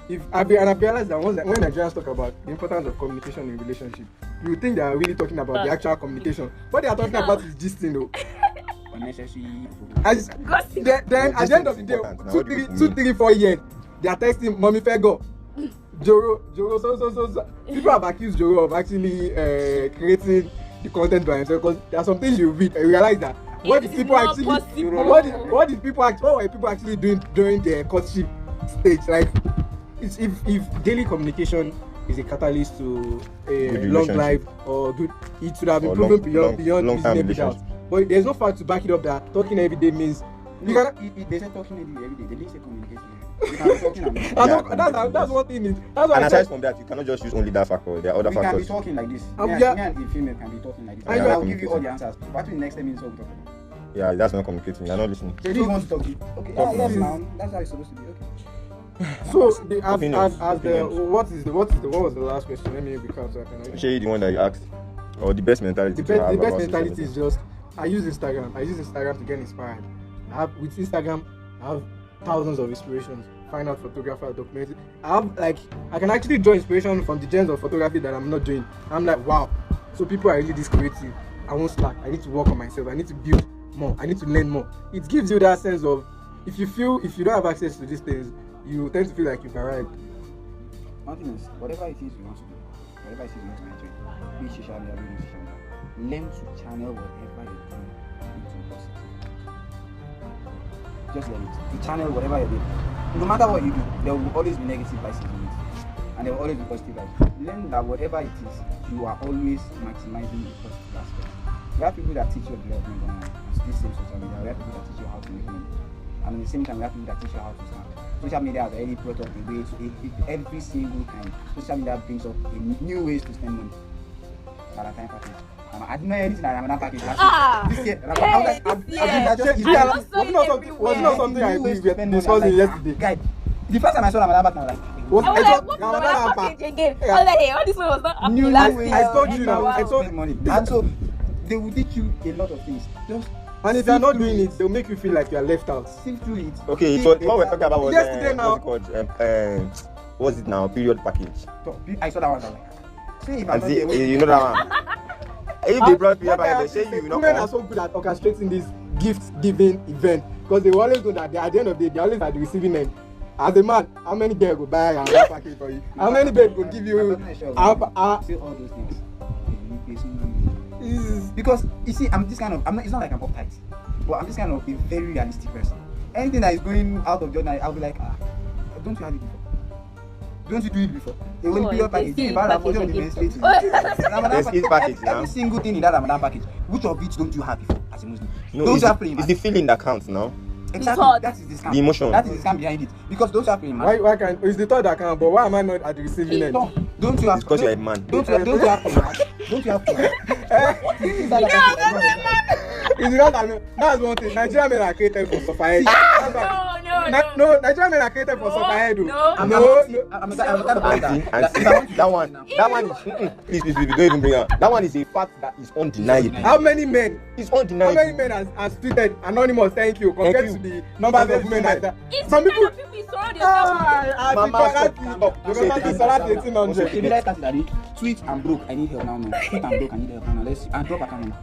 if I realized that when Nigerians talk about the importance of communication in relationship, you would think they are really talking about the actual communication. What they are talking about is this thing though. Unnecessary. Then at the end of the day, 2, 3, 4 years, they are texting Mommy Fego. Joro, so people have accused Joro of actually creating the content by himself, because there are some things you read and realize that what were people actually doing during their courtship stage? Like, if daily communication is a catalyst to a long life or good, it should have been proven beyond reasonable doubt. But there's no fact to back it up that talking every day means you cannot. They say talking every day. They didn't say communication. That's one thing. And aside from that, you cannot just use only that factor. There are other factors. We can be talking like this. Me and the female can be talking like this. I will give you all the answers. What will the next 10 minutes of talking? Yeah, that's not communicating. You're not listening. So you want to talk? Okay. Yes, now that's how it's supposed to be. Okay. So what was the last question? Let me recap so I can. Shay, the one that you asked, or the best mentality. The best mentality is just I use Instagram to get inspired. With Instagram, I have thousands of inspirations. Find out photographer, documentary. I can actually draw inspiration from the genres of photography that I'm not doing. I'm like, wow. So people are really this creative. I won't slack. I need to work on myself. I need to build more. I need to learn more. It gives you that sense of if you don't have access to these things, you tend to feel like you've arrived. One thing is, whatever it is you want to do, whatever it is you want to mentor, be social media, learn to channel whatever you do into positive. Just let it. You channel whatever you do. No matter what you do, there will always be negative vices in it, and there will always be positive vices. Learn that whatever it is, you are always maximizing the positive aspect. We have people that teach you development on this same social media. We have people that teach you how to make money. and at the same time we have people that teach you how to stand. Social media has already brought up a way to every single time. Social media brings up new ways to spend money. Valentine package. I didn't know anything that Ramadan package last year. This year, was not something I discussed yesterday. Guy, the first time I saw Ramadan package, I was like, What's Ramadan package again? I was like, hey, all this one was not happening last year. I told you now. I told money. And so they will teach you a lot of things. Just and if you're not doing it, they'll make you feel like you're left out. sift through it. Okay, so what we're talking about was yesterday now. what's it called? What's it now? Period package. So, I saw that one. I was like, see if I'm And not see, there, you know that one. If they brought period package, they say you know. Women are so good at orchestrating this gift-giving event because they always know that at the end of the day, they always at the receiving end. As a man, how many girls go buy a package for you? How many babes will give you? say all those things. Because you see, I'm this kind of it's not like I'm uptight, but I'm this kind of a very realistic person. Anything that is going out of journal, I'll be like, don't you have it before? Don't you do it before? They will be your package. Every single thing in that Ramadan package, which of it don't you have before as a Muslim? No, Don't it's, you have praying? it's the feeling that counts now. Exactly. thought. That is the scam. The emotion. That is the scam behind it. Because those are praying, man. Why can't? It's the thought that can, but why am I not at the receiving end? No, don't you have? It's because you're a man. Don't you have praying? Don't you have praying? It's not that that's one thing. Nigerian men are created for society. No, Nigerian men are created for society. I'm the kind of person That one is please, don't even bring up. That one is a fact that is undeniable. How many men? It's How undeniable. many men has tweeted anonymous thank you compared to the numbers of women that some people. surround yourself with Mama, stop. tweet and broke, I need help now. Tweet and broke, I need help now. Let's drop account number.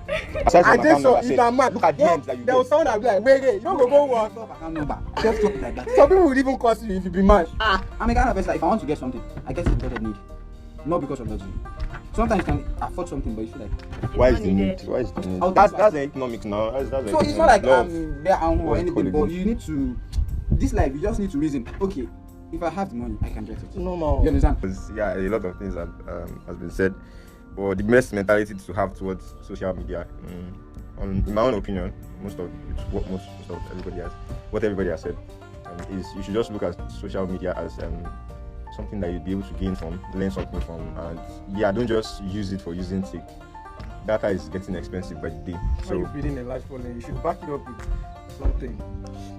Aside I from think account so. number, If say, I'm mad, look at DMs that you there will get. sound that be like, wait, you don't go work. Drop account number. Just drop it like that. Some people would even curse you if you be mad. I'm a kind of person that if I want to get something, I get it because of need, not because of luxury. Sometimes you can afford something, but you feel like Why is the need? Why is the need? That's the economics now. That's so it's not like love. there or Or anything, but equality. you need to this life. You just need to reason. Okay, if I have the money, I can get it. Normal. You understand? Yeah, a lot of things that has been said, but the best mentality to have towards social media, in my own opinion, most of everybody has said, is you should just look at social media as something that you'll be able to gain from, learn something from, and yeah, don't just use it for using sake. Data is getting expensive by the day, So you're so building a large phone, you should back it up with something.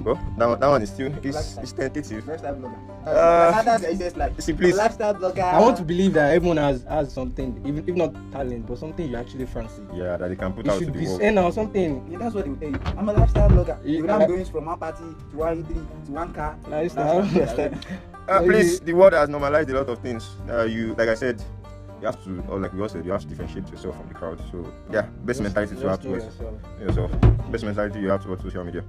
well, that one is still it's tentative. Lifestyle blogger. That's the easiest life. See, please. Lifestyle blogger. I want to believe that everyone has something, even if not talent, but something you actually fancy. Yeah, that they can put You out to should the be world. saying or something. Yeah, that's what they will tell you. I'm a lifestyle blogger. Yeah. You know, I'm going from one party to one E3 to one car. Lifestyle. Please, the world has normalized a lot of things. You, like I said, you have to, or like we all said, you have to differentiate yourself from the crowd. So, yeah, best mentality to have towards yourself. Best mentality you have towards social media.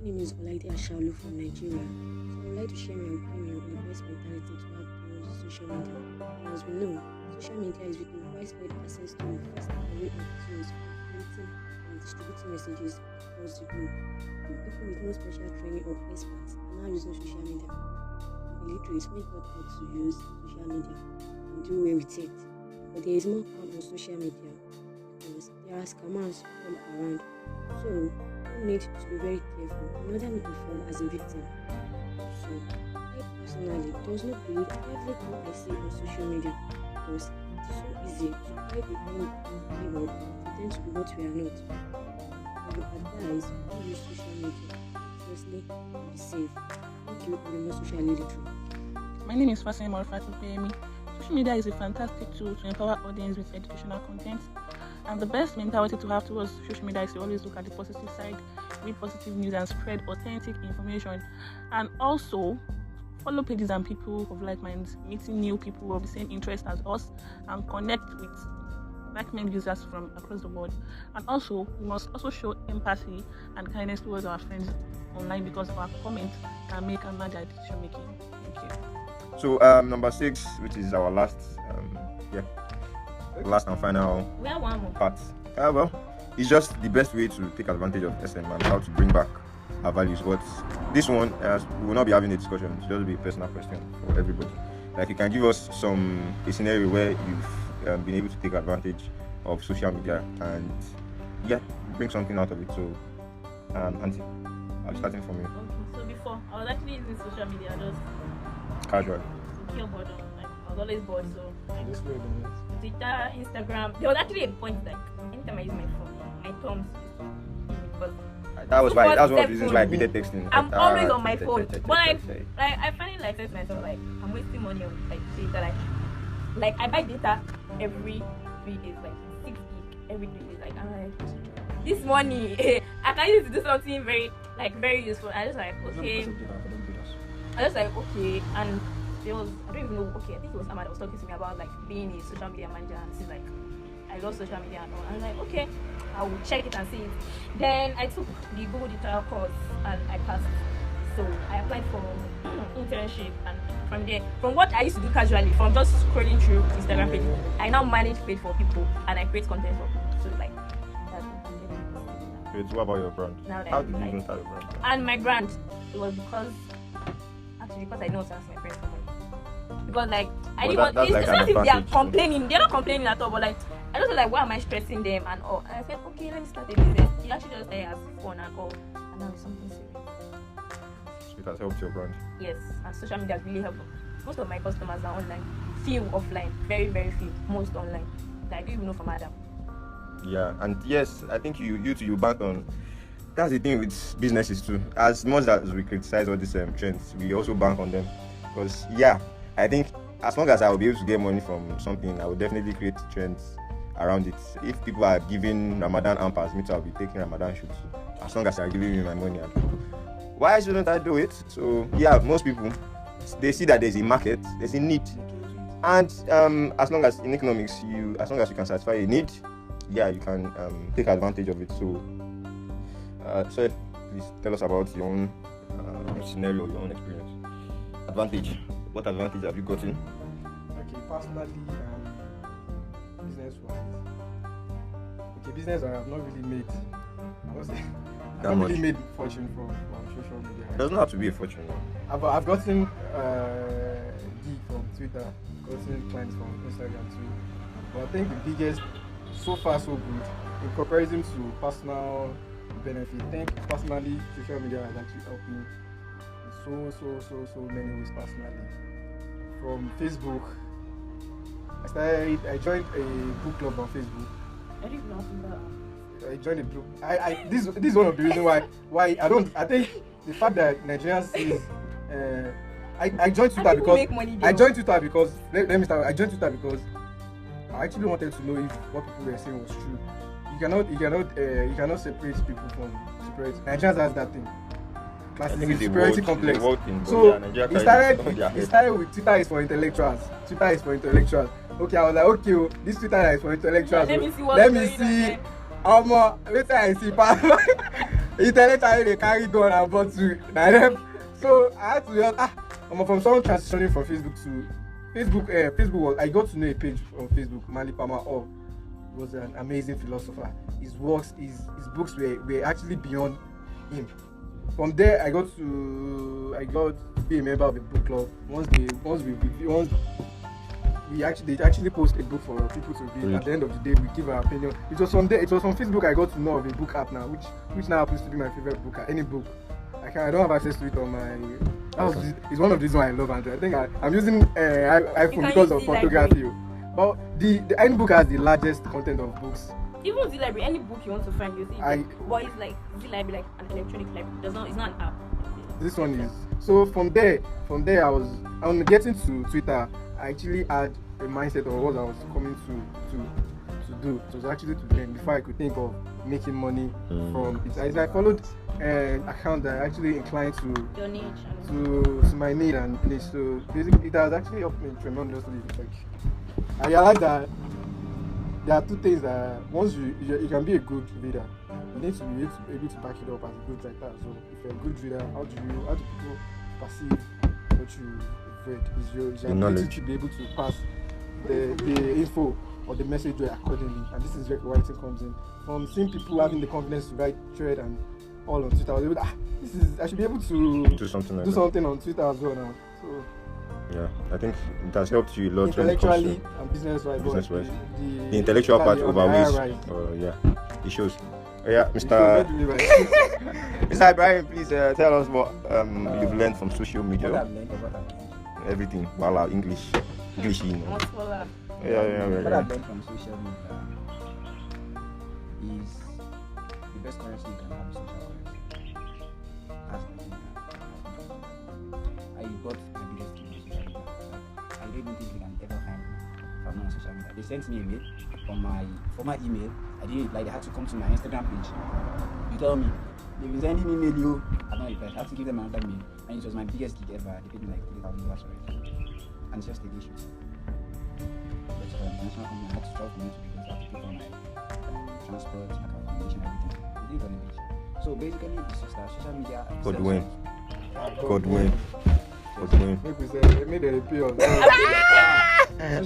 My name is Olaide Ashaolu from Nigeria. So I would like to share my opinion on the best mentality to have towards social media. And as we know, social media is with widespread access to fast and array of tools for creating and distributing messages across the globe. People with no special training or experts are now using social media. Illiterates may not know how to use social media and do well with it. But there is more harm on social media because there are scammers all around. So you need to be very careful in order not to fall as a victim. So I personally does not believe everything I see on social media because it is so easy to hide behind people and pretend to be what we are not. I would advise to use social media. Firstly, be safe. Thank you for the socially literate. My name is Fasim Morfatu Pemi. Social media is a fantastic tool to empower audience with educational content. And the best mentality to have towards social media is to always look at the positive side, read positive news and spread authentic information. And also follow pages and people of like minds, meeting new people of the same interest as us and connect with like-minded users from across the world. And also, we must also show empathy and kindness towards our friends online because our comments can make and match our decision making. Thank you. So number 6, which is our last last and final We have one more. part. Well, it's just the best way to take advantage of SM and how to bring back our values. But this one, we will not be having a discussion. It's just be a personal question for everybody. Like you can give us a scenario where you've been able to take advantage of social media and bring something out of it. So, Auntie, I'm starting from you. was actually using social media just Casual. to kill boredom. Like, I was always bored, so like, Just wait a minute. Twitter, Instagram. There was actually a point like anytime I use my phone, my thumbs used to because That was why. That was one of the 247. reasons why I quitted texting. I'm always on my phone. Check. But I finally like said to myself like I'm wasting money on like data. Like I buy data every 3 days, like 6 gig every 3 days. Like I'm like this money I can use it to do something very useful. I just like okay. I was like, okay, and there was, I don't even know, okay, I think it was Ahmad that was talking to me about like being a social media manager, and she's like, I love social media and all. I was like, okay, I will check it and see it. Then I took the Google Digital course and I passed. So I applied for internship, and from there, from what I used to do casually, from just scrolling through Instagram page, I now manage page for people and I create content for people. So like, that's Wait, what about your brand? Now that How did you like- even start a brand? And my brand, it was because I know to ask my friends for money. Because like I Well, didn't want that's it's like not an if they are advantage. complaining, they're not complaining at all, but like I just feel like why am I stressing them and all. And I said, okay, let me start a business. It actually just started as fun and all, and now it's something serious. So it has helped your brand. Yes, and social media has really helped. Most of my customers are online, few offline, very, very few, most online. That I don't even know from Adam. Yeah, and yes, I think you bank on. That's the thing with businesses too. As much as we criticize all these trends, we also bank on them. Because yeah, I think as long as I will be able to get money from something, I will definitely create trends around it. If people are giving Ramadan ampers, me too, I'll be taking Ramadan shoots. As long as they are giving me my money, why shouldn't I do it? So yeah, most people, they see that there's a market, there's a need, and as long as in economics, as long as you can satisfy a need, yeah, you can take advantage of it. So, so please tell us about your own scenario, your own experience. Advantage. What advantage have you gotten? Okay, personally, business-wise. Okay, business I have not really made. I must say, I've That not really much? made fortune from social media. It doesn't have to be a fortune. I've gotten gig from Twitter, gotten clients from Instagram too. But I think the biggest, so far so good, in comparison to personal benefit. I think personally, social media has actually helped me in so many ways personally. From Facebook, I joined a book club on Facebook. I didn't know that. I joined a book. This is one of the reasons why I think the fact that Nigerians see I joined Twitter because make money I there. joined Twitter because let me start. I joined Twitter because I actually wanted to know if what people were saying was true. You cannot separate people from superiority. Nigerians has that thing. Classism, superiority complex. So it started with Twitter is for intellectuals. Twitter is for intellectuals. Okay, I was like, okay, this Twitter is for intellectuals. Let me see what's Let me going on see. there. Later I see intellectually they carry gun and bottle. So I had to just from someone transitioning from Facebook to Facebook. Facebook was I got to know a page on Facebook, Mali Palmer of. Was an amazing philosopher. His works, his books were actually beyond him. From there, I got to be a member of the book club. They actually post a book for people to read. At the end of the day, we give our opinion. It was from Facebook I got to know of a book app now, which now happens to be my favorite book. Any book, I don't have access to it on my. It's one of the reasons why I love Android. I think I'm using iPhone because of photography. But the any book has the largest content of books. Even the library, any book you want to find, you see. But it's like the library, like an electronic library. It's not an app. This one is. So from there, on getting to Twitter, I actually had a mindset of what I was coming to do. It was actually to learn before I could think of making money from it. I followed an account that actually inclined to Your niche. to my need and niche. So basically, it has actually helped me tremendously. Like, I realized that there are two things that once you can be a good reader, you need to be able to back it up as a good writer. So if you're a good reader, how do people perceive what you read? Is your ability to be able to pass the info or the message accordingly. And this is where writing comes in. From seeing people having the confidence to write thread and all on Twitter, I was able to, I should be able to do something on Twitter as well now. So yeah, I think it has helped you a lot intellectually and business-wise. The intellectual part overweighs. Yeah, it shows. Yeah, You should Mr. do it Mr. Ibrahim, please tell us what you've learned from social What media. I've learned or what I've learned. Everything. Voila, English, you know. What's for that? Yeah. What I've learned from social media is the best currency you can have is social currency. That's the thing. I got my biggest key on social media. I don't even think you can ever find me if I'm not on social media. They sent me a mail from my former email. I didn't reply. They had to come to my Instagram page. You tell me, they've been sending me mail, you. I don't reply. I had to give them another mail. And it was my biggest gig ever. They paid me like $3,000 already. And it's just a issue. But for an international company, I had to travel from it because I had to pay for my transport, accommodation, everything. It is on the beach. So basically, it's just that social media. Godwin. Make we say, make them pay us.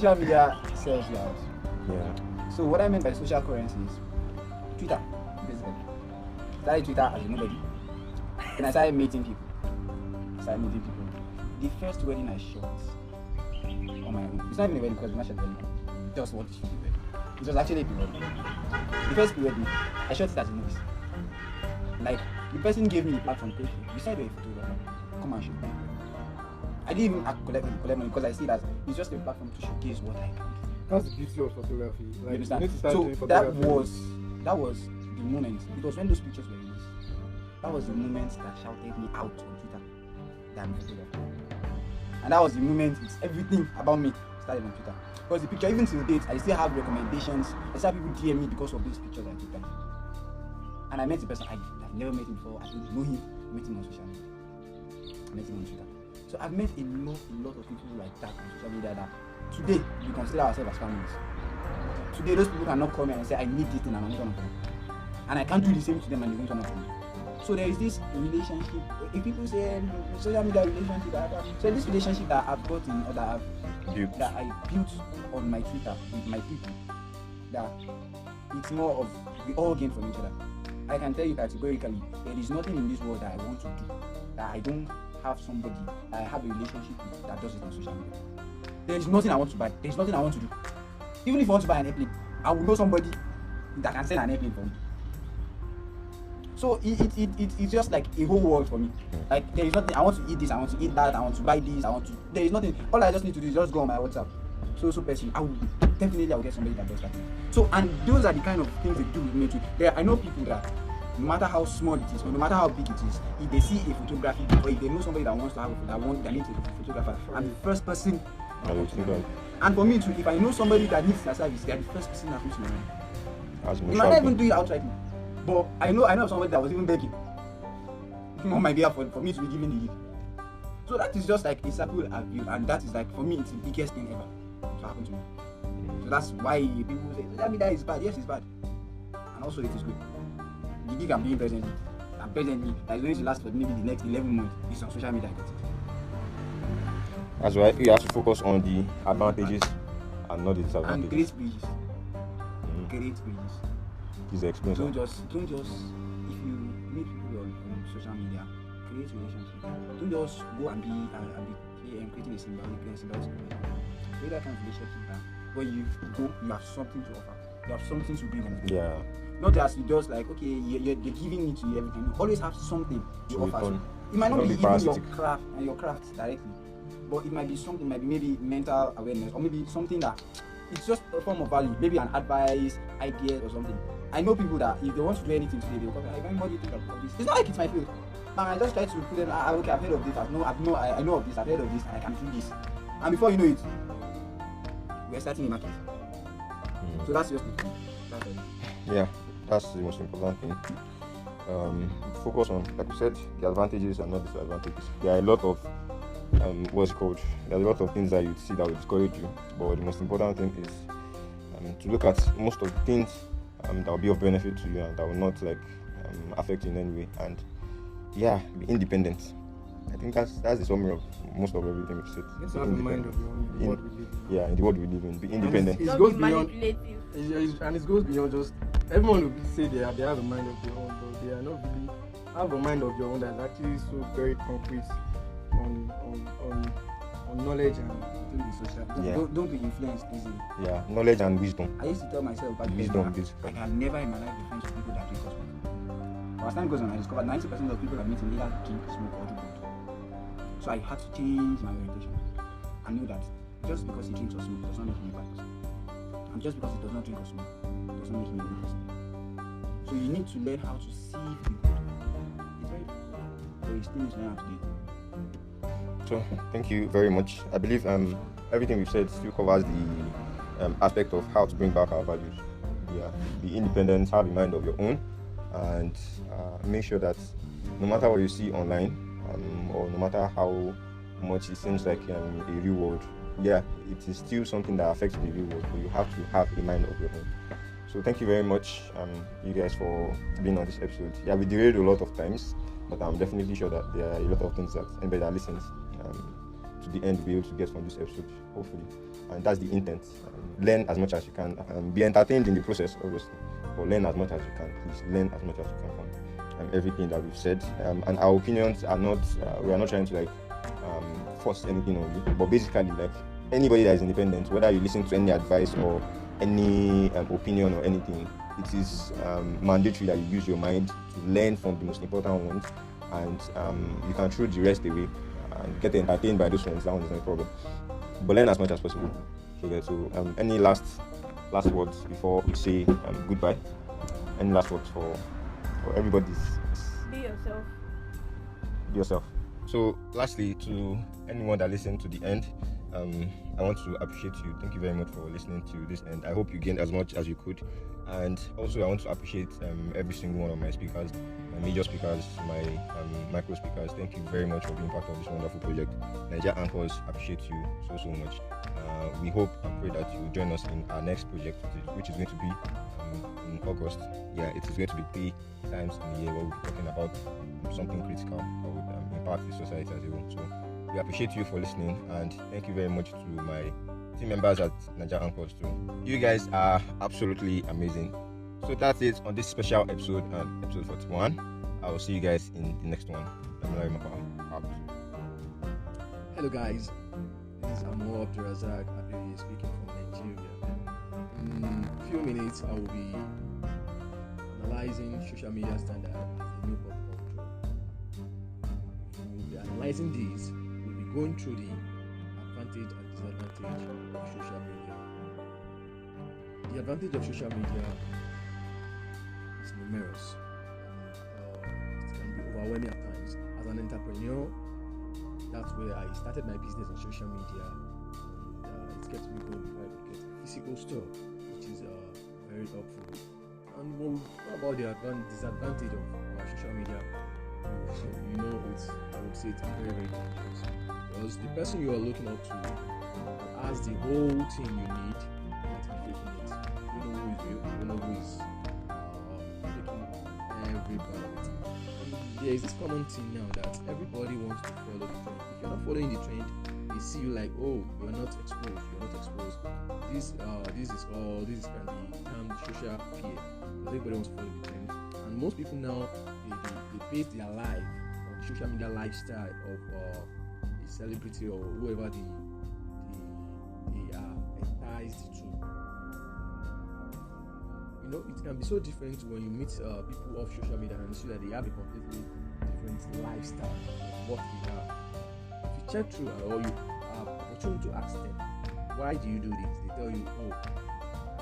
Social media sells you out. Yeah. So what I meant by social currency is Twitter, basically. I started Twitter as a nobody. Then I started meeting people. The first wedding I shot on my own. It's not even a wedding because it's not a wedding. Just what it wedding. It was actually a wedding. The first wedding, I shot it as a novice. Like the person gave me the platform page. You said you're a photographer. Come and shoot me. I didn't even collect money because I see that it's just a platform to showcase what I can. That's the beauty of photography. You Like, understand? need to start So doing that photography. was the moment. It was when those pictures were released. That was the moment that shouted me out on Twitter that I'm a photographer. And that was the moment. It's everything about me started on Twitter. Because the picture, even till date, I still have recommendations. I still have people DM me because of those pictures I took. And I met the person. I've never met him before. I didn't know him. I met him on social media. I met him on Twitter. So I've met a lot of people like that on social media that today we consider ourselves as families. Today those people cannot come here and say I need this thing and I'm not gonna come. And I can't do the same to them and they won't come to me. So there is this relationship. If people say social media relationship, so this relationship that I've gotten or that I built on my Twitter with my people, that it's more of we all gain from each other. I can tell you categorically, there is nothing in this world that I want to do that I don't have somebody that I have a relationship with that does it on social media. There is nothing I want to buy. There is nothing I want to do. Even if I want to buy an airplane, I will know somebody that can sell an airplane for me. So it's just like a whole world for me. Like there is nothing. I want to eat this. I want to eat that. I want to buy this. There is nothing. All I just need to do is just go on my WhatsApp. So person, I will get somebody that does that. So and those are the kind of things they do with me too. I know people that no matter how small it is or no matter how big it is, if they see a photography or if they know somebody that wants to have that needs a photographer, I'm the first person. And for me too, if I know somebody that needs that service, they're the first person that comes to my mind. You might not even do it outrightly, but I know somebody that was even begging on my behalf for me to be given the gift. So that is just like a circle I've built, and that is like for me it's the biggest thing ever to happen to me. So that's why people say social media is bad. Yes, it's bad, and also it is good. The gig I'm doing presently, that is going to last for maybe the next 11 months is on social media. That's why you have to focus on the advantages and not the disadvantages. And create pages. Create pages. It's expensive. Don't just if you meet people on social media, create relationships. Don't just go and be creating a symbolic create that kind of relationship that when you go, you have something to offer. You have something to bring on the table. Yeah. Not just you just like okay, you're giving it to you everything. You always have something to offer. It might not be even your craft directly, but it might be something, maybe mental awareness, or maybe something that it's just a form of value, maybe an advice, idea or something. I know people that if they want to do anything today, they'll come like, what do you think about this? It's not like it's my field. Man, I just try to put them, okay, I've heard of this, I know of this, I've heard of this, and I can do this. And before you know it, we're starting a market. So that's just it. Yeah, that's the most important thing. Focus on, like you said, the advantages and not disadvantages. There are a lot of what's it called? There are a lot of things that you see that will discourage you, but the most important thing is to look at most of the things that will be of benefit to you and that will not affect you in any way. And yeah, be independent. I think that's the summary of most of everything we said. Let's have a mind of your own in the world we live in. Yeah, in the world we live in. Be independent. It goes beyond. And it goes beyond just everyone will say they have a mind of their own, but they are not really have a mind of your own that's actually so very concrete on knowledge and Don't be social. Yeah. Don't be influenced easily. Yeah, knowledge and wisdom. I used to tell myself back then Wisdom, that basically. I can never in my life be friends with people that drink or smoke. But as time goes on, I discovered 90% of people I meet either drink, smoke, or do both. So I had to change my orientation. I knew that just because he drinks or smokes does not make him a bad person. And just because he does not drink or smoke does not make him a good person. So you need to learn how to see the good. It's very difficult, but you still need to learn how to do it. So thank you very much. I believe everything we've said still covers the aspect of how to bring back our values. Yeah, be independent, have a mind of your own, and make sure that no matter what you see online, or no matter how much it seems like a real world, yeah, it is still something that affects the real world. But you have to have a mind of your own. So thank you very much, you guys, for being on this episode. Yeah, we derailed a lot of times, but I'm definitely sure that there are a lot of things that anybody that listens to the end will be able to get from this episode, hopefully. And that's the intent. Learn as much as you can. Be entertained in the process, obviously, but learn as much as you can. Please learn as much as you can from everything that we've said. And our opinions are not. We are not trying to force anything on you. But basically, like anybody that is independent, whether you listen to any advice or any opinion or anything, it is mandatory that you use your mind to learn from the most important ones, and you can throw the rest away and get entertained by those ones. That one is no problem. But learn as much as possible. Okay, so any last words before we say goodbye? Any last words for everybody's? Be yourself. Be yourself. So lastly, to anyone that listened to the end, I want to appreciate you. Thank you very much for listening to this, and I hope you gained as much as you could. And also, I want to appreciate every single one of my speakers, my major speakers, my micro speakers. Thank you very much for being part of this wonderful project. Nigeria Anchors appreciate you so much. We hope and pray that you will join us in our next project, which is going to be in August. Yeah, it is going to be 3 times in a year where we'll be talking about something critical that would impact the society as a whole. So we appreciate you for listening, and thank you very much to my team members at Nigeria Anchors too. You guys are absolutely amazing. So that's it on this special episode, episode 41. I will see you guys in the next one. Out. Hello guys, this is Amor Abdurazak Abdul speaking from Nigeria. In a few minutes I will be analyzing social media standard as a new pop culture. We will be analyzing these. We'll be going through the advantage and disadvantage of social media. The advantage of social media is numerous. It can be overwhelming at times. As an entrepreneur, that's where I started my business on social media. It kept me going before I could get a physical store, which is very helpful. And what about the disadvantage of social media? So I would say it's very, very dangerous. Because the person you are looking up to has the whole thing you need, that's faking it. You don't know who is real, you don't know who is faking every part of it. And there is this common thing now that everybody wants to follow the trend. If you're not following the trend, they see you like, oh, you're not exposed. This can be termed social fear, because everybody wants to follow the trend. And most people now they base their life on the social media lifestyle of a celebrity or whoever they are enticed to. You know, it can be so different when you meet people off social media and you see that they have a completely different lifestyle of what they have. If you check through or you have opportunity to ask them, why do you do this? They tell you, oh, I'm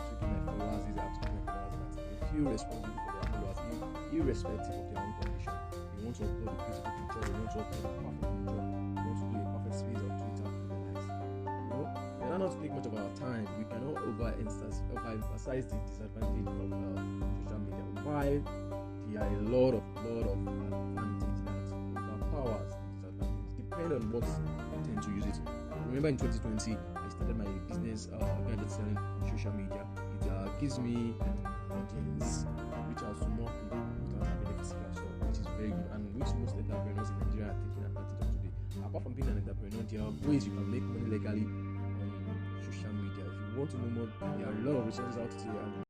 taking my followers, these are taking my followers, that they feel responsible for their followers, irrespective of their own condition. They want to upload a beautiful picture, they want to upload a perfect picture, they want to do a perfect space on Twitter for their likes. You know, they are not take much of our time. We cannot overemphasize the disadvantage of social media. While there are a lot of advantage that overpowers the disadvantage, depending on what you tend to use it. Remember in 2020, I started my business gadget selling on social media. It gives me audience, reach out to more people without having a physical store, which is very good, and which most entrepreneurs in Nigeria are taking advantage of today. Apart from being an entrepreneur, there are ways you can make money legally on social media. If you want to know more, there are a lot of resources out there.